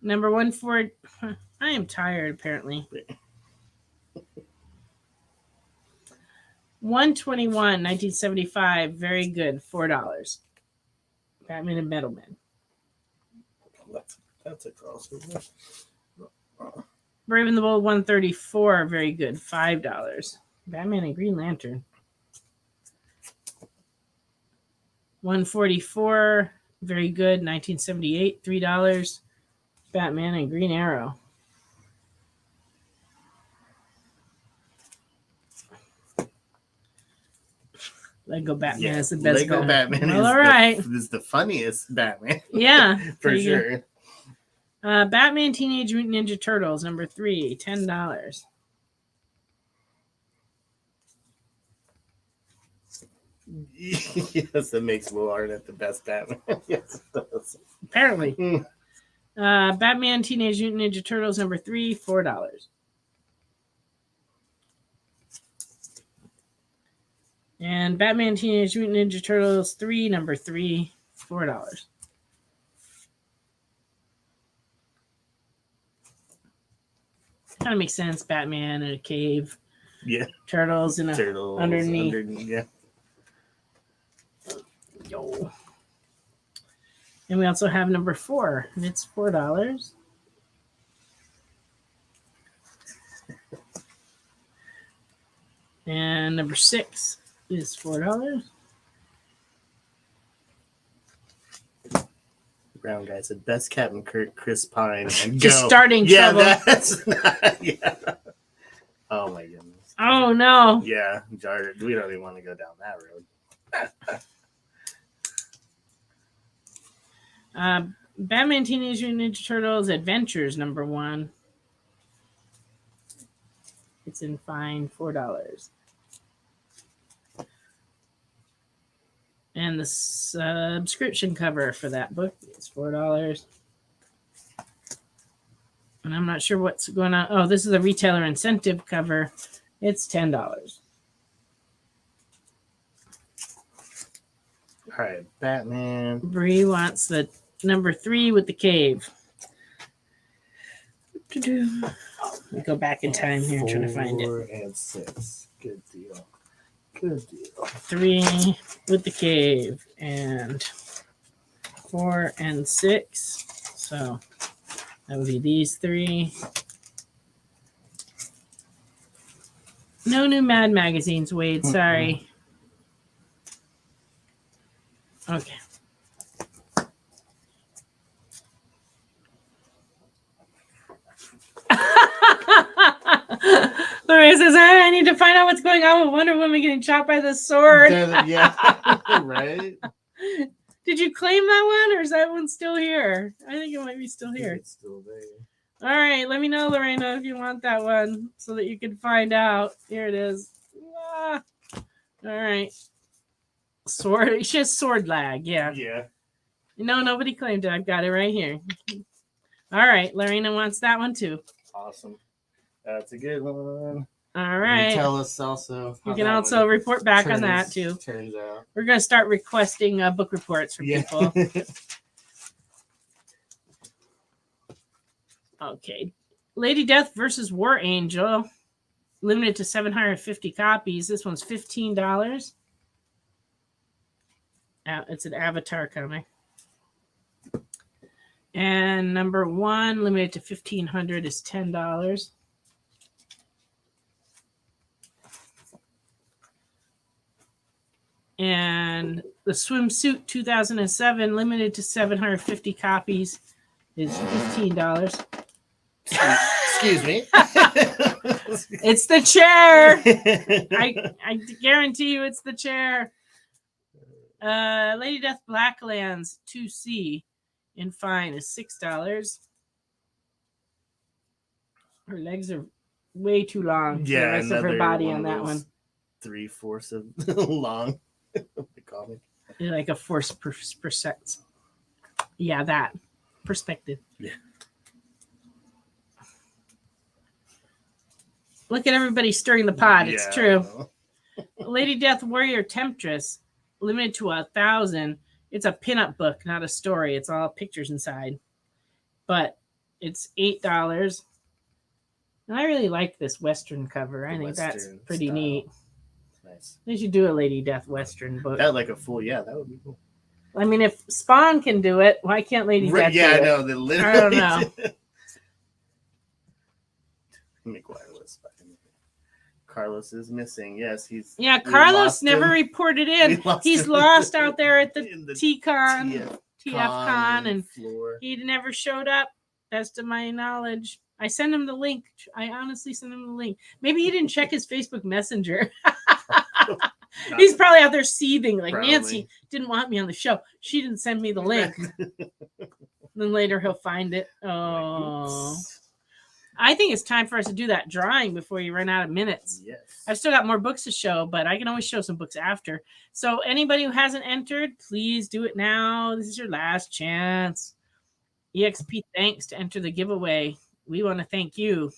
Number 1 for... I am tired, apparently. 121, 1975. Very good. $4. Batman and Metal Man. That's a crossover. Brave and the Bold 134. Very good. $5. Batman and Green Lantern. 144. Very good. 1978. $3. Batman and Green Arrow. Lego Batman is the best. Lego Batman well, all right. is the funniest Batman. Yeah. For sure. Batman Teenage Mutant Ninja Turtles, number 3, $10. Yes, it makes Will Arnett the best Batman. Yes, it does. Apparently. Batman Teenage Mutant Ninja Turtles, number 3, $4. And Batman Teenage Mutant Ninja Turtles 3, number 3, $4. Kind of makes sense. Batman in a cave. Yeah. Turtles in a underneath. Yeah. Yo. And we also have number 4, and it's $4. And number 6 is $4. Brown guy said best Captain Kirk, Chris Pine, and Just go. starting trouble. That's not, yeah. Oh my goodness. Oh no. Yeah, Jarred. We don't even want to go down that road. Batman Teenage Mutant Ninja Turtles Adventures, number 1. It's in fine, $4. And the subscription cover for that book is $4. And I'm not sure what's going on. Oh, this is a retailer incentive cover. It's $10. All right, Batman. Bree wants the number 3 with the cave. We go back in time here and try to find it. 4 and 6. Good deal. Good deal. 3 with the cave and 4 and 6. So that would be these 3. No new Mad magazines, Wade. Sorry. Okay. Lorraine says, I need to find out what's going on with Wonder Woman getting chopped by the sword. Yeah, right. Did you claim that one, or is that one still here? I think it might be still here. It's still there. All right, let me know, Lorena, if you want that one so that you can find out. Here it is. Ah. All right. Sword. It's just sword lag. Yeah. Yeah. No, nobody claimed it. I've got it right here. All right. Lorena wants that one too. Awesome. That's a good one. All right. Tell us also. You can also report back on that too. Turns out. We're going to start requesting book reports from people. Okay. Lady Death versus War Angel. Limited to 750 copies. This one's $15. It's an Avatar comic. And number 1, limited to 1,500, is $10. And the Swimsuit 2007, limited to 750 copies, is $15. Excuse me. It's the chair. I guarantee you it's the chair. Lady Death Blacklands 2C in fine is $6. Her legs are way too long for the rest of her body on that one. 3/4 of long. The comic. Like a force percent. Yeah, that perspective. Yeah. Look at everybody stirring the pot. It's true. I know. Lady Death Warrior Temptress, limited to 1,000. It's a pinup book, not a story. It's all pictures inside. But it's $8. And I really like this Western cover. I think that's pretty neat. Nice. They should do a Lady Death Western book. That like a full, yeah, that would be cool. I mean, if Spawn can do it, why can't Lady Death do I it? know. Literally, I don't know. McGuire was Carlos is missing. Yes, Yeah, we Carlos lost never him. reported in. He's him. lost out there at the In the TF Con, and floor. he never showed up, best to my knowledge. I sent him the link. I honestly sent him the link. Maybe he didn't check his Facebook Messenger. He's probably out there seething like, Probably. Nancy didn't want me on the show. She didn't send me the link. Then later he'll find it. Oh. Oops. I think it's time for us to do that drawing before you run out of minutes. Yes. I've still got more books to show, but I can always show some books after. So anybody who hasn't entered, please do it now. This is your last chance. EXP thanks to enter the giveaway. We want to thank you.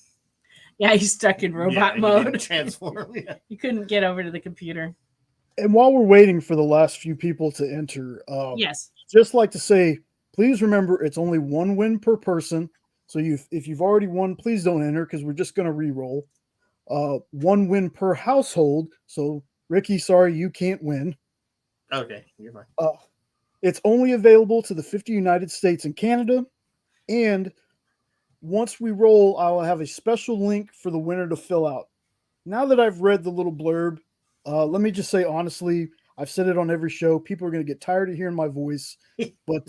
Yeah, he's stuck in robot mode. Transform. Yeah. You couldn't get over to the computer. And while we're waiting for the last few people to enter, Yes. just like to say, please remember it's only one win per person. So if you've already won, please don't enter because we're just going to re-roll. One win per household. So Ricky, sorry, you can't win. Okay, you're fine. It's only available to the 50 United States and Canada. And once we roll, I'll have a special link for the winner to fill out. Now that I've read the little blurb, let me just say honestly, I've said it on every show. People are going to get tired of hearing my voice. But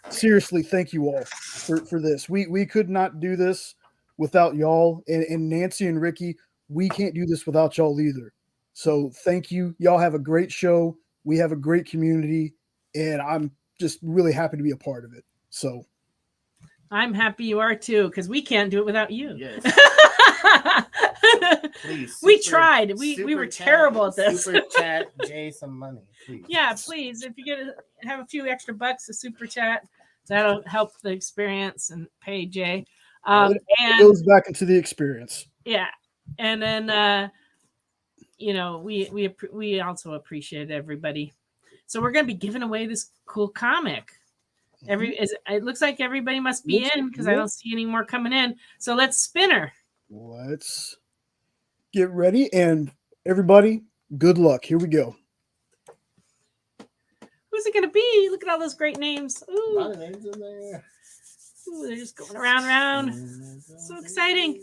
seriously, thank you all for this. We could not do this without y'all. And Nancy and Ricky, we can't do this without y'all either. So thank you. Y'all have a great show. We have a great community. And I'm just really happy to be a part of it. So I'm happy you are too, because we can't do it without you. Yes. Please, we tried. We were terrible at this. Super chat Jay some money, please. Yeah, please. If you have a few extra bucks to super chat, that'll help the experience and pay Jay. it goes back into the experience. Yeah, and then we also appreciate everybody. So we're gonna be giving away this cool comic. It looks like everybody must be in because I don't see any more coming in. So let's spinner. Let's get ready, and everybody, good luck. Here we go. Who's it gonna be? Look at all those great names. A Ooh, lot of names in there. they're just going around. So exciting.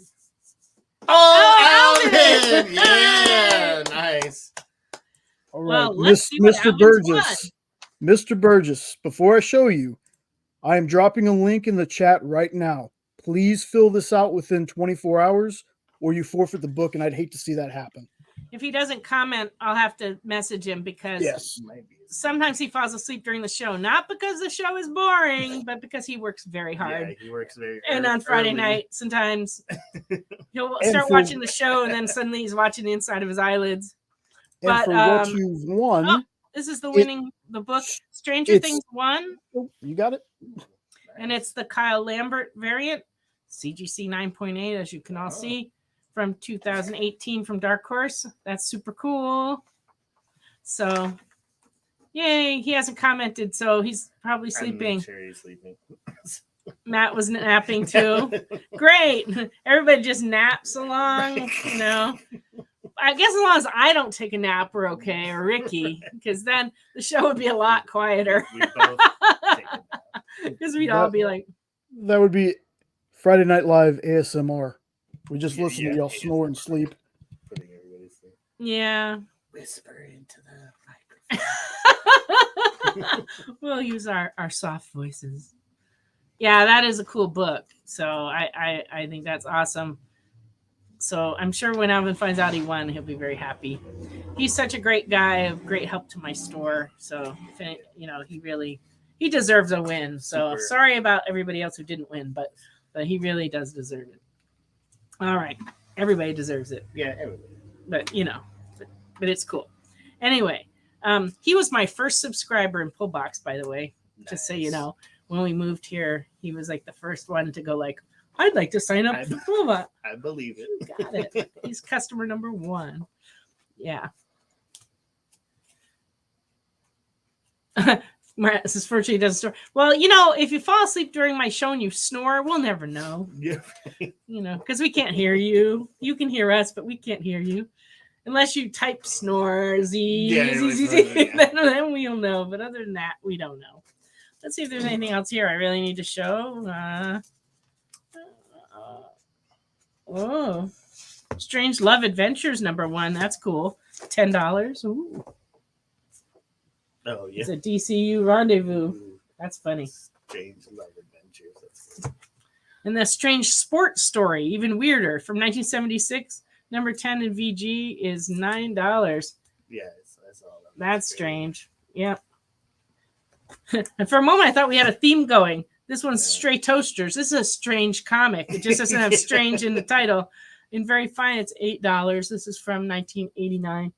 Oh, Alvin! Yeah, nice. All Well, right, let's see what Mr. Alvin's Burgess. Mr. Burgess, before I show you, I am dropping a link in the chat right now. Please fill this out within 24 hours or you forfeit the book, and I'd hate to see that happen. If he doesn't comment, I'll have to message him because sometimes he falls asleep during the show. Not because the show is boring, but because he works very hard. Yeah, he works very And on Friday night, sometimes he'll start watching the show and then suddenly he's watching the inside of his eyelids. And But for what you've won, this is the book Stranger Things 1. You got it? And it's the Kyle Lambert variant, CGC 9.8, as you can all see, from 2018 from Dark Horse. That's super cool. So, yay. He hasn't commented, so he's probably sleeping. I'm sure he's sleeping. Matt was napping too. Great. Everybody just naps along, I guess as long as I don't take a nap, we're okay, or Ricky, because then the show would be a lot quieter. Because we'd all be like, that would be Friday Night Live ASMR. We just listen to y'all snore and sleep. Putting everybody to sleep. yeah. Whisper into the microphone. We'll use our soft voices. Yeah, that is a cool book. So I think that's awesome. So I'm sure when Alvin finds out he won, he'll be very happy. He's such a great guy, of great help to my store. So he deserves a win. So sorry about everybody else who didn't win, but he really does deserve it. All right, everybody deserves it. Yeah, everybody. But it's cool. Anyway, he was my first subscriber in Pullbox, by the way. Nice. Just so you know, when we moved here, he was like the first one to go like, I'd like to sign up for Pullbox. I believe it. You got it. He's customer number 1. Yeah. This is virtually doesn't store. Well, if you fall asleep during my show and you snore, we'll never know. Yeah. Because we can't hear you. You can hear us, but we can't hear you. Unless you type snore, Yeah, then we'll know. But other than that, we don't know. Let's see if there's anything else here I really need to show. Oh, Strange Love Adventures #1. That's cool. $10. Ooh. Oh, yeah. It's a DCU rendezvous. That's funny. Strange Love Adventures. That's cool. And the Strange Sports Story, even weirder, from 1976, number 10 in VG is $9. Yeah, I saw that. That's strange. Yep. And for a moment, I thought we had a theme going. This one's Stray Toasters. This is a strange comic. It just doesn't have strange in the title. In Very Fine, it's $8. This is from 1989.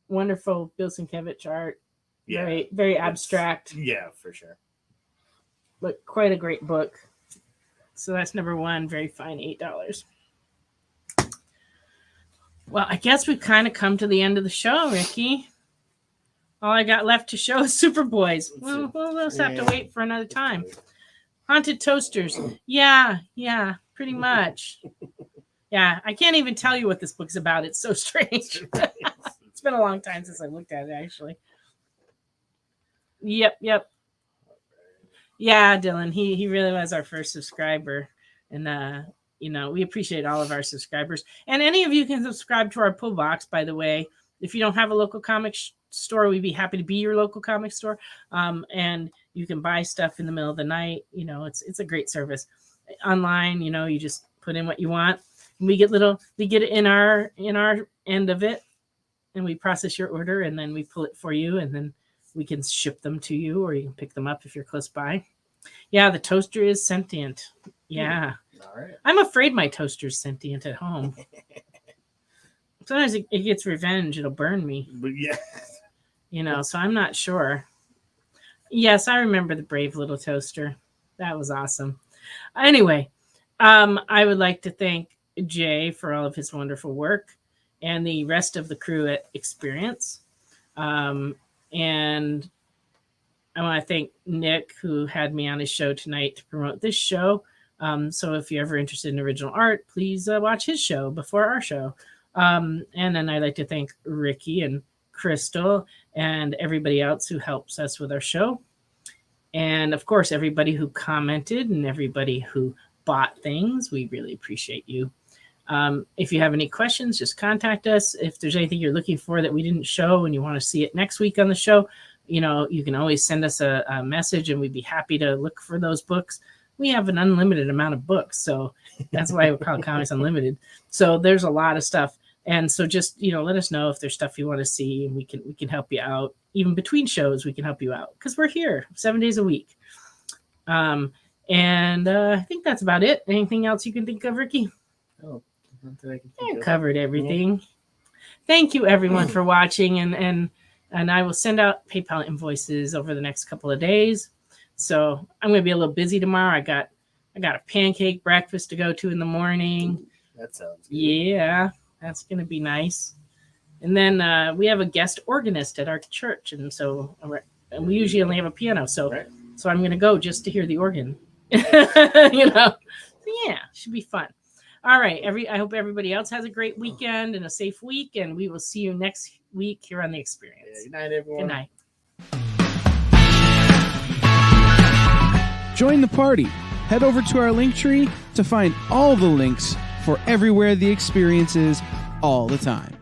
Wonderful Bill Sienkiewicz art. Yeah, Very, very abstract. Yeah, for sure. But quite a great book. So that's #1. Very Fine, $8. Well, I guess we've kind of come to the end of the show, Ricky. All I got left to show is Superboys. Well, we'll just have to wait for another time. Haunted Toasters. Yeah, pretty much. Yeah, I can't even tell you what this book's about. It's so strange. It's been a long time since I looked at it, actually. Yep. Yeah, Dylan, he really was our first subscriber. And, we appreciate all of our subscribers. And any of you can subscribe to our pull box, by the way. If you don't have a local comic store, we'd be happy to be your local comic store. And you can buy stuff in the middle of the night. It's a great service. Online, you just put in what you want. And we get it in our end of it, and we process your order, and then we pull it for you, and then we can ship them to you, or you can pick them up if you're close by. Yeah, the toaster is sentient. Yeah. All right. I'm afraid my toaster's sentient at home. Sometimes it gets revenge. It'll burn me. But yeah. So I'm not sure. Yes, I remember the brave little toaster. That was awesome. Anyway, I would like to thank Jay for all of his wonderful work and the rest of the crew at Experience. And I want to thank Nick, who had me on his show tonight to promote this show. So if you're ever interested in original art, please watch his show before our show. And then I'd like to thank Ricky and Crystal and everybody else who helps us with our show. And of course, everybody who commented and everybody who bought things. We really appreciate you. If you have any questions, just contact us. If there's anything you're looking for that we didn't show and you want to see it next week on the show, you can always send us a message and we'd be happy to look for those books. We have an unlimited amount of books, so that's why we call Comics Unlimited. So there's a lot of stuff. And so just, let us know if there's stuff you want to see, and we can help you out. Even between shows, we can help you out because we're here 7 days a week. And I think that's about it. Anything else you can think of, Ricky? Oh, not that I can think I of. covered everything. Yeah. Thank you, everyone, for watching. And I will send out PayPal invoices over the next couple of days. So I'm going to be a little busy tomorrow. I got a pancake breakfast to go to in the morning. That sounds good. Yeah, that's going to be nice. And then we have a guest organist at our church, and so we usually only have a piano. So I'm going to go just to hear the organ. So yeah, should be fun. All right, I hope everybody else has a great weekend and a safe week, and we will see you next week here on The Experience. Yeah, good night, everyone. Good night. Join the party. Head over to our link tree to find all the links for everywhere The Experience is all the time.